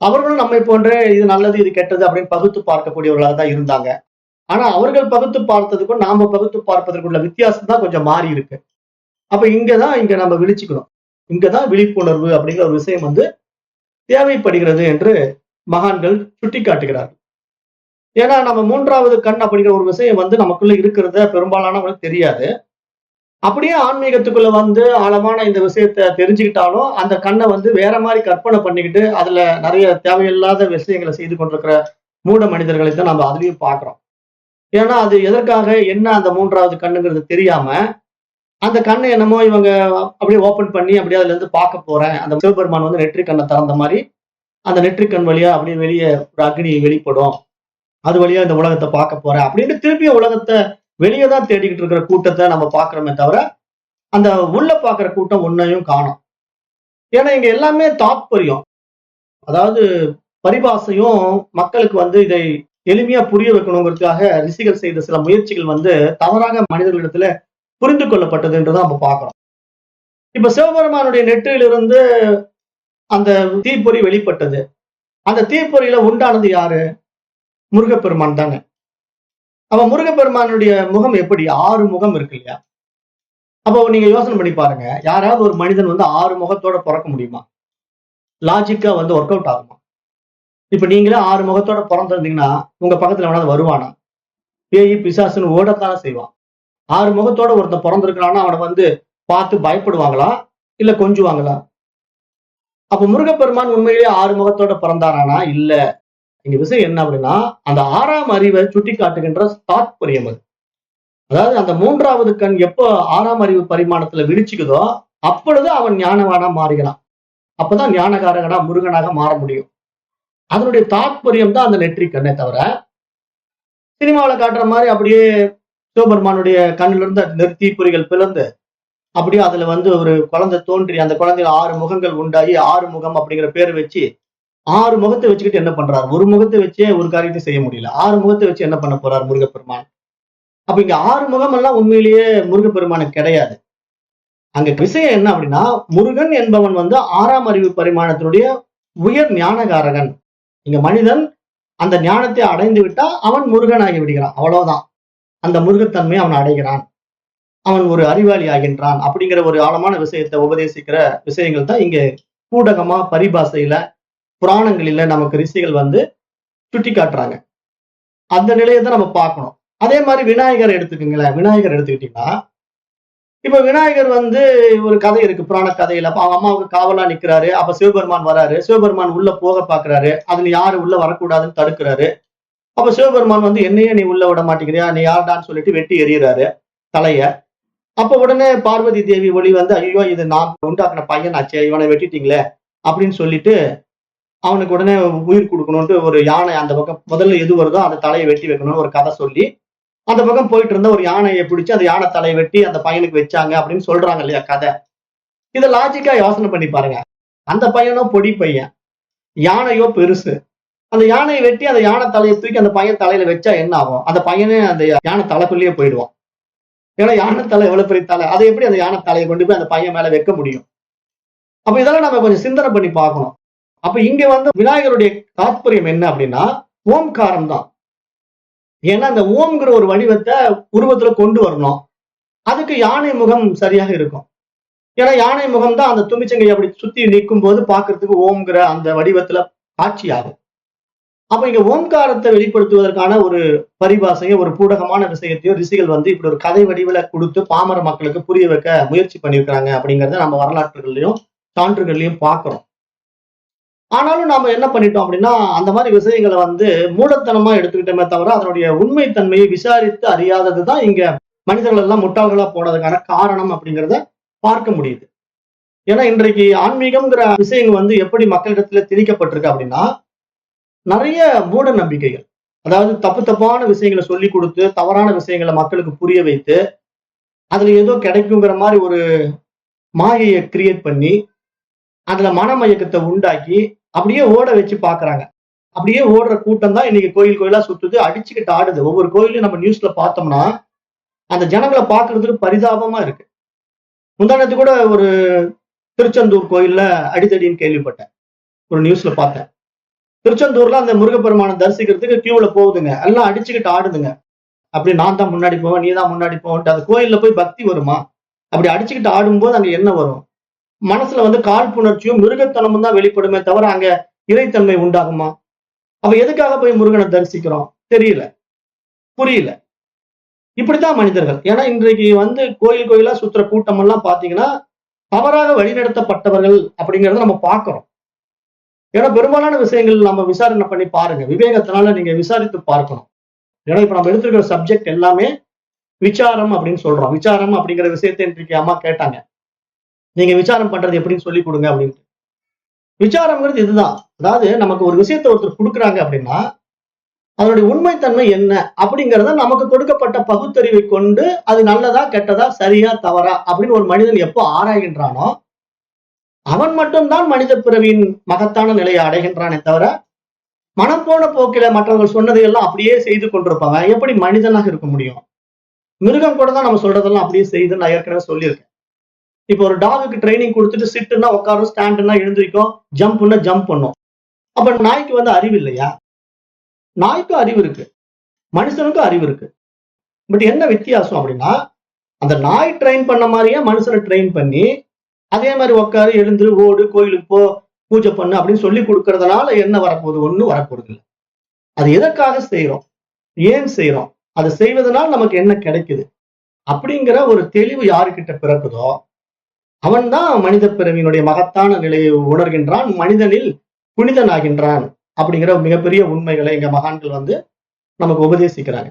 [SPEAKER 1] அவர்களும் நம்மை போன்றே இது நல்லது இது கெட்டது அப்படின்னு பகுத்து பார்க்கக்கூடியவர்களாக தான் இருந்தாங்க. ஆனா அவர்கள் பகுத்து பார்த்ததுக்கும் நாம பகுத்து பார்ப்பதற்குள்ள வித்தியாசம் தான் கொஞ்சம் மாறி இருக்கு. அப்ப இங்க நம்ம விழிச்சுக்கணும். இங்கதான் விழிப்புணர்வு அப்படிங்கிற ஒரு விஷயம் வந்து தேவைப்படுகிறது என்று மகான்கள் சுட்டி காட்டுகிறார்கள். ஏன்னா நம்ம 3வது கண் அப்படிங்கிற ஒரு விஷயம் வந்து நமக்குள்ள இருக்கிறத பெரும்பாலானவங்களுக்கு தெரியாது. அப்படியே ஆன்மீகத்துக்குள்ள வந்து ஆழமான இந்த விஷயத்த தெரிஞ்சுக்கிட்டாலும் அந்த கண்ணை வந்து வேற மாதிரி கற்பனை பண்ணிக்கிட்டு அதுல நிறைய தேவையில்லாத விஷயங்களை செய்து கொண்டிருக்கிற மூட மனிதர்களை தான் நம்ம அதுலயும் பார்க்கிறோம். ஏன்னா அது எதற்காக என்ன அந்த 3வது கண்ணுங்கிறது தெரியாம அந்த கண்ணை என்னமோ இவங்க அப்படியே ஓபன் பண்ணி அப்படியே அதுல இருந்து பார்க்க போறேன். அந்த சிவபெருமான் வந்து நெற்றிக் கண்ணை திறந்த மாதிரி அந்த நெற்றிக் கண் வழியா அப்படியே வெளியே ஒரு அக்னி வெளிப்படும். அது வழியா இந்த உலகத்தை பார்க்க போறேன் அப்படின்னு திருப்பியும் உலகத்தை வெளியே தான் தேடிக்கிட்டு இருக்கிற கூட்டத்தை நம்ம பார்க்கிறோமே தவிர அந்த உள்ள பார்க்கிற கூட்டம் ஒன்னையும் காணும். ஏன்னா இங்க எல்லாமே தாத்பரியம், அதாவது பரிபாசையும் மக்களுக்கு வந்து இதை எளிமையா புரிய வைக்கணுங்கிறதுக்காக ரிஷிகள் செய்த சில முயற்சிகள் வந்து தவறாக மனிதர்களிடத்துல புரிந்து கொள்ளப்பட்டது என்றுதான் நம்ம பார்க்கிறோம். இப்ப சிவபெருமானுடைய நெற்றியிலிருந்து அந்த தீப்பொறி வெளிப்பட்டது. அந்த தீப்பொறியில உண்டானது யாரு? முருகப்பெருமான் தானே. அப்ப முருகப்பெருமானுடைய முகம் எப்படி? 6 முகம் இருக்கு இல்லையா? அப்போ நீங்க யோசனை பண்ணி பாருங்க. யாராவது ஒரு மனிதன் வந்து 6 முகத்தோட பிறக்க முடியுமா? லாஜிக்கா வந்து ஒர்க் அவுட் ஆகுமா? இப்ப நீங்களே 6 முகத்தோட பிறந்திருந்தீங்கன்னா உங்க பக்கத்துல எவனாவது வருவானா? பேய் பிசாசுன்னு ஓடத்தானே செய்வான். 6 முகத்தோட ஒருத்தன் பிறந்திருக்கிறான்னா அவனை வந்து பார்த்து பயப்படுவாங்களா இல்ல கொஞ்சுவாங்களா? அப்ப முருகப்பெருமான் உண்மையிலேயே 6 முகத்தோட பிறந்தாரானா? இல்ல. இங்க விஷயம் என்ன அப்படின்னா அந்த 6ஆம் அறிவை சுட்டி காட்டுகின்ற தாத்பரியம் அது. அதாவது அந்த 3வது கண் எப்போ 6ஆம் அறிவு பரிமாணத்துல விழிச்சுக்குதோ அப்பொழுது அவன் ஞானவானா மாறுகிறான். அப்பதான் ஞானகாரகனா முருகனாக மாற முடியும். அதனுடைய தாத்பரியம் தான் அந்த நெற்றிக் கண்ணே தவிர சினிமாவில காட்டுற மாதிரி அப்படியே சிவபெருமானுடைய கண்ணில இருந்து தீப்பொறிகள் பிளந்து அப்படியே அதுல வந்து ஒரு குழந்தை தோன்றி அந்த குழந்தையில 6 முகங்கள் உண்டாகி 6 முகம் அப்படிங்கிற பேர் வச்சு 6 முகத்தை வச்சுக்கிட்டு என்ன பண்றாரு? ஒரு முகத்தை வச்சே ஒரு காரியத்தை செய்ய முடியல. 6 முகத்தை வச்சு என்ன பண்ண போறார் முருகப்பெருமான்? அப்ப இங்க 6 முகம் எல்லாம் உண்மையிலேயே முருகப்பெருமானுக்கு கிடையாது. அங்க விஷயம் என்ன அப்படின்னா முருகன் என்பவன் வந்து 6ஆம் அறிவு பரிமாணத்தினுடைய உயர் ஞானகாரகன். இங்க மனிதன் அந்த ஞானத்தை அடைந்து விட்டா அவன் முருகன் ஆகி விடுகிறான். அவ்வளவுதான். அந்த முருகத்தன்மையை அவன் அடைகிறான். அவன் ஒரு அறிவாளி ஆகின்றான் அப்படிங்கிற ஒரு ஆழமான விஷயத்தை உபதேசிக்கிற விஷயங்கள் தான் இங்க கூடகமா பரிபாசையில புராணங்களில நமக்கு ரிஷிகள் வந்து சுட்டி காட்டுறாங்க. அந்த நிலையை தான் நம்ம பார்க்கணும். அதே மாதிரி விநாயகர் எடுத்துக்கீங்களேன். விநாயகர் எடுத்துக்கிட்டீங்கன்னா இப்ப விநாயகர் வந்து ஒரு கதை இருக்கு புராண கதையில. அப்ப அவங்க அம்மாவுக்கு காவலா நிக்கிறாரு. அப்ப சிவபெருமான் வராரு. சிவபெருமான் உள்ள போக பாக்குறாரு. அதுல யாரு உள்ள வரக்கூடாதுன்னு தடுக்கிறாரு. அப்ப சிவபெருமான் வந்து என்னையே நீ உள்ள விட மாட்டேங்கிறியா, நீ யாருடான்னு சொல்லிட்டு வெட்டி எறிகிறாரு தலைய. அப்ப உடனே பார்வதி தேவி ஒளி வந்து ஐயோ இது நான் உண்டாக்குன பையன் ஆச்சே, இவனை வெட்டிட்டீங்களே அப்படின்னு சொல்லிட்டு அவனுக்கு உடனே உயிர் கொடுக்கணும்ட்டு ஒரு யானை அந்த பக்கம் முதல்ல எது வருதோ அந்த தலையை வெட்டி வைக்கணும்னு ஒரு கதை சொல்லி அந்த பக்கம் போயிட்டு இருந்த ஒரு யானையை பிடிச்சி அந்த யானை தலையை வெட்டி அந்த பையனுக்கு வச்சாங்க அப்படின்னு சொல்றாங்க இல்லையா கதை. இதை லாஜிக்கா யோசனை பண்ணி பாருங்க. அந்த பையனோ பொடி பையன், யானையோ பெருசு. அந்த யானையை வெட்டி அந்த யானை தலையை தூக்கி அந்த பையன் தலையில வச்சா என்ன ஆகும்? அந்த பையனே அந்த யானை தலைக்குள்ளேயே போயிடுவான். ஏன்னா யானை தலை எவ்வளவு பெரிய தலை, அதை எப்படி அந்த யானை தலையை கொண்டு போய் அந்த பையன் மேல வைக்க முடியும்? அப்ப இதெல்லாம் நம்ம கொஞ்சம் சிந்தனை பண்ணி பார்க்கணும். அப்ப இங்க வந்து விநாயகருடைய தாத்பரியம் என்ன அப்படின்னா ஓம்காரம் தான். ஏன்னா அந்த ஓம்ங்கிற ஒரு வடிவத்தை உருவத்துல கொண்டு வரணும். அதுக்கு யானை முகம் சரியாக இருக்கும். ஏன்னா யானை முகம் தான் அந்த தும்பிச்சங்கை அப்படி சுத்தி நிற்கும் போது பாக்குறதுக்கு ஓம்ங்கிற அந்த வடிவத்துல காட்சியாகும். அப்ப இங்க ஓம்காரத்தை வெளிப்படுத்துவதற்கான ஒரு பரிபாசையோ ஒரு பூடகமான விஷயத்தையோ ரிஷிகள் வந்து இப்படி ஒரு கதை வடிவில கொடுத்து பாமர மக்களுக்கு புரிய வைக்க முயற்சி பண்ணியிருக்கிறாங்க அப்படிங்கறத நம்ம வரலாற்றுகள்லயும் சான்றுகள்லயும் பார்க்கிறோம். ஆனாலும் நாம என்ன பண்ணிட்டோம் அப்படின்னா அந்த மாதிரி விஷயங்களை வந்து மூலத்தனமா எடுத்துக்கிட்டோமே தவிர அதனுடைய உண்மைத்தன்மையை விசாரித்து அறியாததுதான் இங்க மனிதர்கள் எல்லாம் முட்டாள்களா போனதுக்கான காரணம் அப்படிங்கிறத பார்க்க முடியுது. ஏன்னா இன்றைக்கு ஆன்மீகம்ங்கிற விஷயங்கள் வந்து எப்படி மக்களிடத்துல திணிக்கப்பட்டிருக்கு அப்படின்னா நிறைய மூட நம்பிக்கைகள், அதாவது தப்பு தப்பான விஷயங்களை சொல்லி கொடுத்து தவறான விஷயங்களை மக்களுக்கு புரிய வைத்து அதுல ஏதோ கிடைக்குங்கிற மாதிரி ஒரு மாயையை கிரியேட் பண்ணி அதுல மனமயக்கத்தை உண்டாக்கி அப்படியே ஓட வச்சு பாக்குறாங்க. அப்படியே ஓடுற கூட்டம் தான் இன்னைக்கு கோயில் கோயிலா சுத்துது, அடிச்சுக்கிட்டு ஆடுது. ஒவ்வொரு கோயிலையும் நம்ம நியூஸ்ல பார்த்தோம்னா அந்த ஜனங்களை பாக்குறதுக்கு பரிதாபமா இருக்கு. முந்தானத்து கூட ஒரு திருச்செந்தூர் கோயில்ல அடித்தடின்னு கேள்விப்பட்டேன், ஒரு நியூஸ்ல பார்த்தேன். திருச்செந்தூர்ல அந்த முருகப்பெருமானை தரிசிக்கிறதுக்கு கியூல போகுதுங்க, எல்லாம் அடிச்சுக்கிட்டு ஆடுதுங்க. அப்படி நான் தான் முன்னாடி போவேன், நீ தான் முன்னாடி போவேன்ட்டு அந்த கோயில்ல போய் பக்தி வருமா? அப்படி அடிச்சுக்கிட்டு ஆடும்போது அங்க என்ன வரும்? மனசுல வந்து காழ்ப்புணர்ச்சியும் மிருகத்தனமும் தான் வெளிப்படுமே தவிர அங்க இறைத்தன்மை உண்டாகுமா? அப்ப எதுக்காக போய் முருகனை தரிசிக்கிறோம்? தெரியல, புரியல. இப்படித்தான் மனிதர்கள். ஏன்னா இன்றைக்கு வந்து கோயில் கோயிலா சுத்துற கூட்டம் எல்லாம் பாத்தீங்கன்னா தவறாக வழிநடத்தப்பட்டவர்கள் அப்படிங்கறத நம்ம பார்க்கிறோம். ஏன்னா பெரும்பாலான விஷயங்கள் நம்ம விசாரணை பண்ணி பாருங்க, விவேகத்தினால நீங்க விசாரித்து பார்க்கணும். ஏன்னா இப்ப நம்ம எடுத்துக்கிற சப்ஜெக்ட் எல்லாமே விசாரம் அப்படின்னு சொல்றோம். விசாரம் அப்படிங்கிற விஷயத்தை இன்றைக்கு அம்மா கேட்டாங்க, நீங்க விசாரம் பண்றது எப்படின்னு சொல்லி கொடுங்க அப்படின்ட்டு. விசாரம்ங்கிறது இதுதான். அதாவது நமக்கு ஒரு விஷயத்தை ஒருத்தர் கொடுக்குறாங்க அப்படின்னா அதனுடைய உண்மைத்தன்மை என்ன அப்படிங்கிறத நமக்கு கொடுக்கப்பட்ட பகுத்தறிவை கொண்டு அது நல்லதா கெட்டதா சரியா தவறா அப்படின்னு ஒரு மனிதன் எப்போ ஆராய்கின்றானோ அவன் மட்டும்தான் மனித பிறவியின் மகத்தான நிலையை அடைகின்றானே தவிர மனம் போன போக்கில மற்றவர்கள் சொன்னதையெல்லாம் அப்படியே செய்து கொண்டிருப்பாங்க. எப்படி மனிதனாக இருக்க முடியும்? மிருகம் கூட தான் நம்ம சொல்றதெல்லாம் அப்படியே செய்து நான் ஏற்கனவே சொல்லியிருக்கேன். இப்போ ஒரு டாகுக்கு ட்ரைனிங் கொடுத்துட்டு சிட்டுன்னா உட்காரும், ஸ்டாண்டுன்னா எழுந்திருக்கும், ஜம்ப்னா ஜம்ப் பண்ணும். அப்ப நாய்க்கு வந்து அறிவு இல்லையா? நாய்க்கும் அறிவு இருக்கு, மனுஷனுக்கும் அறிவு இருக்கு. பட் என்ன வித்தியாசம் அப்படின்னா அந்த நாய் ட்ரெயின் பண்ண மாதிரியே மனுஷனை ட்ரெயின் பண்ணி அதே மாதிரி உட்காரு, எழுந்து, ஓடு, கோயிலுக்கு போ, பூஜை பண்ணு அப்படின்னு சொல்லி கொடுக்கறதுனால என்ன வரப்போகுது? ஒண்ணும் வரப்போறது இல்லை. அது எதற்காக செய்யறோம், ஏன் செய்யறோம், அதை செய்வதனால் நமக்கு என்ன கிடைக்குது அப்படிங்கிற ஒரு தெளிவு யாருக்கிட்ட பிறக்குதோ அவன் தான் மனித பிறவியினுடைய மகத்தான நிலையை உணர்கின்றான், மனிதனில் புனிதனாகின்றான் அப்படிங்கிற மிகப்பெரிய உண்மைகளை எங்க மகான்கள் வந்து நமக்கு உபதேசிக்கிறாங்க.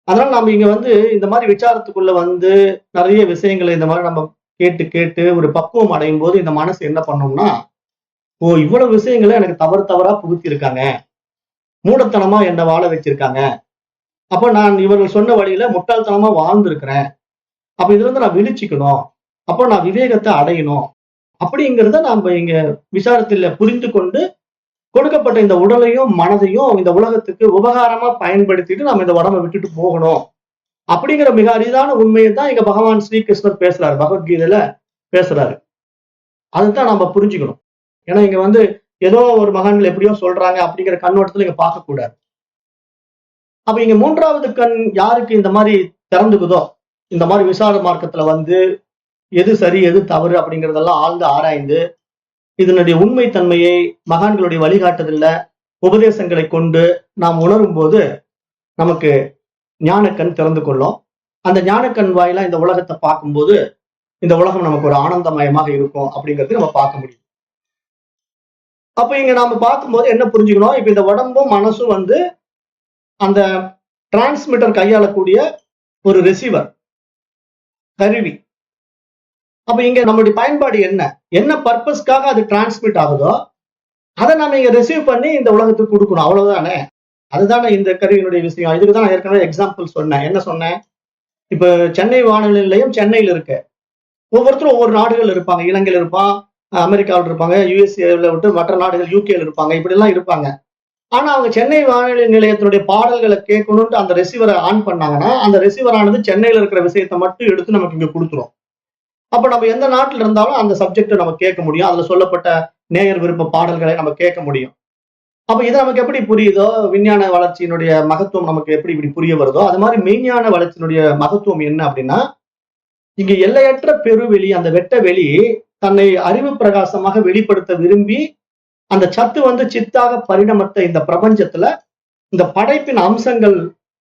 [SPEAKER 1] அதனால நம்ம இங்க வந்து இந்த மாதிரி விசாரத்துக்குள்ள வந்து நிறைய விஷயங்களை இந்த மாதிரி நம்ம கேட்டு கேட்டு ஒரு பக்குவம் அடையும் போது இந்த மனசு என்ன பண்ணோம்னா, ஓ இவ்வளவு விஷயங்களை எனக்கு தவறு தவறா புகுத்தி இருக்காங்க, மூடத்தனமா என்ன வாழ வச்சிருக்காங்க, அப்ப நான் இவர்கள் சொன்ன வழியில முட்டாள்தனமா வாழ்ந்திருக்கிறேன், அப்ப இதுல இருந்து நான் விழிச்சிக்கணும், அப்ப நான் விவேகத்தை அடையணும் அப்படிங்கிறத நாம இங்க விசாரத்துல புரிந்து கொண்டு கொடுக்கப்பட்ட இந்த உடலையும் மனதையும் இந்த உலகத்துக்கு உபகாரமா பயன்படுத்திட்டு நம்ம இந்த உடம்பை விட்டுட்டு போகணும் அப்படிங்கிற மிக அரிதான உண்மையை தான் இங்க பகவான் ஸ்ரீகிருஷ்ணர் பேசுறாரு, பகவத்கீதையில பேசுறாரு. அதுதான் நம்ம புரிஞ்சுக்கணும். ஏன்னா இங்க வந்து ஏதோ ஒரு மகான்கள் எப்படியோ சொல்றாங்க அப்படிங்கிற கண்ணோட்டத்துல இங்க பார்க்க கூடாது. அப்ப இங்க மூன்றாவது கண் யாருக்கு இந்த மாதிரி திறந்துக்குதோ, இந்த மாதிரி விசார மார்க்கத்துல வந்து எது சரி எது தவறு அப்படிங்கறதெல்லாம் ஆழ்ந்து ஆராய்ந்து இதனுடைய உண்மை தன்மையை மகான்களுடைய வழிகாட்டுதல்ல உபதேசங்களை கொண்டு நாம் உணரும் போது நமக்கு ஞானக்கண் திறந்து கொள்ளும். அந்த ஞானக்கண் வாயிலா இந்த உலகத்தை பார்க்கும்போது இந்த உலகம் நமக்கு ஒரு ஆனந்தமயமாக இருக்கும் அப்படிங்கிறது நம்ம பார்க்க முடியும். அப்ப இங்க நாம பார்க்கும்போது என்ன புரிஞ்சுக்கணும், இப்ப இந்த உடம்பும் மனசும் வந்து அந்த டிரான்ஸ்மிட்டர் கையாளக்கூடிய ஒரு ரிசீவர் கருவி. அப்ப இங்க நம்மளுடைய பயன்பாடு என்ன, என்ன பர்பஸ்க்காக அது டிரான்ஸ்மிட் ஆகுதோ அதை நம்ம இங்க ரிசீவ் பண்ணி இந்த உலகத்துக்கு கொடுக்கணும், அவ்வளவுதானே. அதுதானே இந்த கருவியினுடைய விஷயம். இதுக்கு தான் நான் ஏற்கனவே எக்ஸாம்பிள் சொன்னேன். என்ன சொன்னேன், இப்ப சென்னை வானொலி நிலையம் சென்னையில இருக்கு, ஒவ்வொருத்தரும் ஒவ்வொரு நாடுகள் இருப்பாங்க, இலங்கையில் இருப்பான், அமெரிக்காவில் இருப்பாங்க, யுஎஸ்ஏல விட்டு மற்ற நாடுகள் யூகேல இருப்பாங்க, இப்படி எல்லாம் இருப்பாங்க. ஆனா அவங்க சென்னை வானொலி நிலையத்தினுடைய பாடல்களை கேட்கணும்னு அந்த ரிசீவரை ஆன் பண்ணாங்கன்னா அந்த ரிசீவர் ஆனது சென்னையில இருக்கிற விஷயத்தை மட்டும் எடுத்து நமக்கு இங்க கொடுத்துரும். அப்ப நம்ம எந்த நாட்டில் இருந்தாலும் அந்த சப்ஜெக்டை நம்ம கேட்க முடியும், அதுல சொல்லப்பட்ட நேயர் விருப்ப பாடல்களை நம்ம கேட்க முடியும். அப்ப இது நமக்கு எப்படி புரியுதோ, விஞ்ஞான வளர்ச்சியினுடைய மகத்துவம் நமக்கு எப்படி இப்படி புரிய வருதோ அது மாதிரி மெய்ஞான வளர்ச்சியினுடைய மகத்துவம் என்ன அப்படின்னா, இங்க எல்லையற்ற பெருவெளி, அந்த வெட்ட வெளி தன்னை அறிவு பிரகாசமாக வெளிப்படுத்த விரும்பி அந்த சத்து வந்து சித்தாக பரிணமத்த இந்த பிரபஞ்சத்துல இந்த படைப்பின் அம்சங்கள்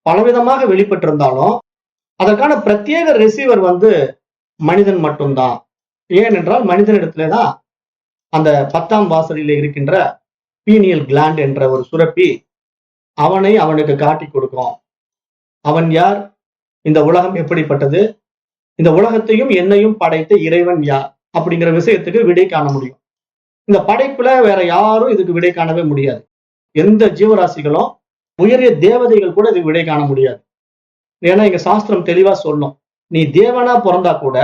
[SPEAKER 1] பலவிதமாக வெளிப்பட்டிருந்தாலும் அதற்கான பிரத்யேக ரிசீவர் வந்து மனிதன் மட்டும்தான். ஏனென்றால் மனிதனிடத்துலதான் அந்த 10ஆம் வாசலில் இருக்கின்ற பீனியல் கிளாண்ட் என்ற ஒரு சுரப்பி அவனை அவனுக்கு காட்டி கொடுக்கும். அவன் யார், இந்த உலகம் எப்படிப்பட்டது, இந்த உலகத்தையும் என்னையும் படைத்த இறைவன் யார் அப்படிங்கிற விஷயத்துக்கு விடை காண முடியும். இந்த படைப்புல வேற யாரும் இதுக்கு விடை காணவே முடியாது. எந்த ஜீவராசிகளும், உயரிய தேவதைகள் கூட இதுக்கு விடை காண முடியாது. ஏன்னா இங்க சாஸ்திரம் தெளிவா சொல்லும், நீ தேவனா பிறந்தா கூட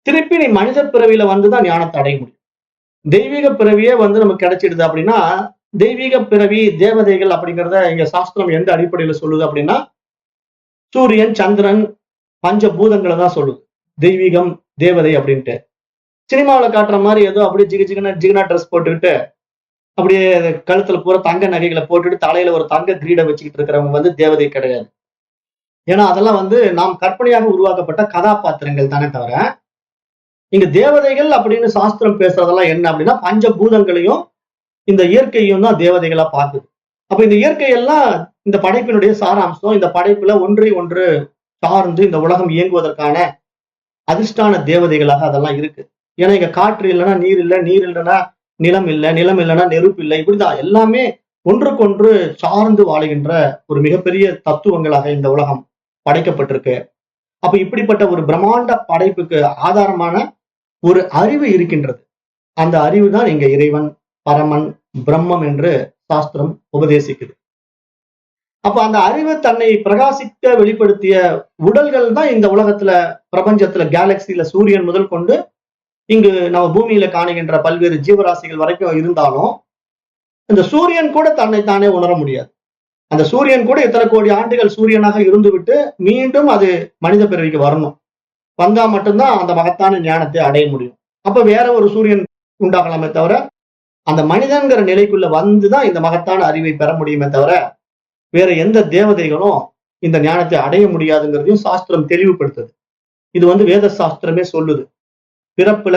[SPEAKER 1] திருப்பி நீ மனித பிறவியில வந்துதான் ஞானத்தை அடைய முடியும். தெய்வீக பிறவியே வந்து நமக்கு கிடைச்சிடுது அப்படின்னா, தெய்வீக பிறவி தேவதைகள் அப்படிங்கிறத இங்க சாஸ்திரம் எந்த அடிப்படையில சொல்லுது அப்படின்னா, சூரியன் சந்திரன் பஞ்சபூதங்களை தான் சொல்லுது தெய்வீகம் தேவதை அப்படின்ட்டு. சினிமாவில் காட்டுற மாதிரி ஏதோ அப்படியே ஜிகினா ட்ரெஸ் போட்டுக்கிட்டு அப்படியே கழுத்துல பூரா தங்க நகைகளை போட்டுட்டு தலையில ஒரு தங்க கிரீடை வச்சுக்கிட்டு இருக்கிறவங்க வந்து தேவதை கிடையாது. ஏன்னா அதெல்லாம் வந்து நாம் கற்பனையாக உருவாக்கப்பட்ட கதாபாத்திரங்கள் தானே தவிர, இங்க தேவதைகள் அப்படின்னு சாஸ்திரம் பேசுறதெல்லாம் என்ன அப்படின்னா, பஞ்சபூதங்களையும் இந்த இயற்கையும் தான் தேவதைகளா பார்க்குது. அப்ப இந்த இயற்கையெல்லாம் இந்த படைப்பினுடைய சாராம்சம். இந்த படைப்புல ஒன்றை ஒன்று சார்ந்து இந்த உலகம் இயங்குவதற்கான அதிர்ஷ்டான தேவதைகளாக அதெல்லாம் இருக்கு. ஏன்னா இங்க காற்று இல்லைன்னா நீர் இல்லை, நீர் இல்லைன்னா நிலம் இல்லை, நிலம் இல்லைன்னா நெருப்பு இல்லை. இப்படிதான் எல்லாமே ஒன்றுக்கொன்று சார்ந்து வாழுகின்ற ஒரு மிகப்பெரிய தத்துவங்களாக இந்த உலகம் படைக்கப்பட்டிருக்கு. அப்ப இப்படிப்பட்ட ஒரு பிரம்மாண்ட படைப்புக்கு ஆதாரமான ஒரு அறிவு இருக்கின்றது. அந்த அறிவு தான் இங்க இறைவன், பரமன், பிரம்மம் என்று சாஸ்திரம் உபதேசிக்குது. அப்ப அந்த அறிவு தன்னை பிரகாசிக்க வெளிப்படுத்திய உடல்கள் தான் இந்த உலகத்துல, பிரபஞ்சத்துல, கேலக்சியில சூரியன் முதல் கொண்டு இங்கு நம்ம பூமியில காணுகின்ற பல்வேறு ஜீவராசிகள் வரைக்கும் இருந்தாலும், இந்த சூரியன் கூட தன்னை தானே உணர முடியாது. அந்த சூரியன் கூட எத்தனை கோடி ஆண்டுகள் சூரியனாக இருந்துவிட்டு மீண்டும் அது மனித பிறவிக்கு வரணும். வந்தா மட்டும்தான் அந்த மகத்தான ஞானத்தை அடைய முடியும். அப்ப வேற ஒரு சூரியன் உண்டாகலாமே தவிர, அந்த மனிதன்கிற நிலைக்குள்ள வந்துதான் இந்த மகத்தான அறிவை பெற முடியுமே தவிர, வேற எந்த தேவதைகளும் இந்த ஞானத்தை அடைய முடியாதுங்கிறதையும் சாஸ்திரம் தெளிவுபடுத்துது. இது வந்து வேத சாஸ்திரமே சொல்லுது. பிறப்புல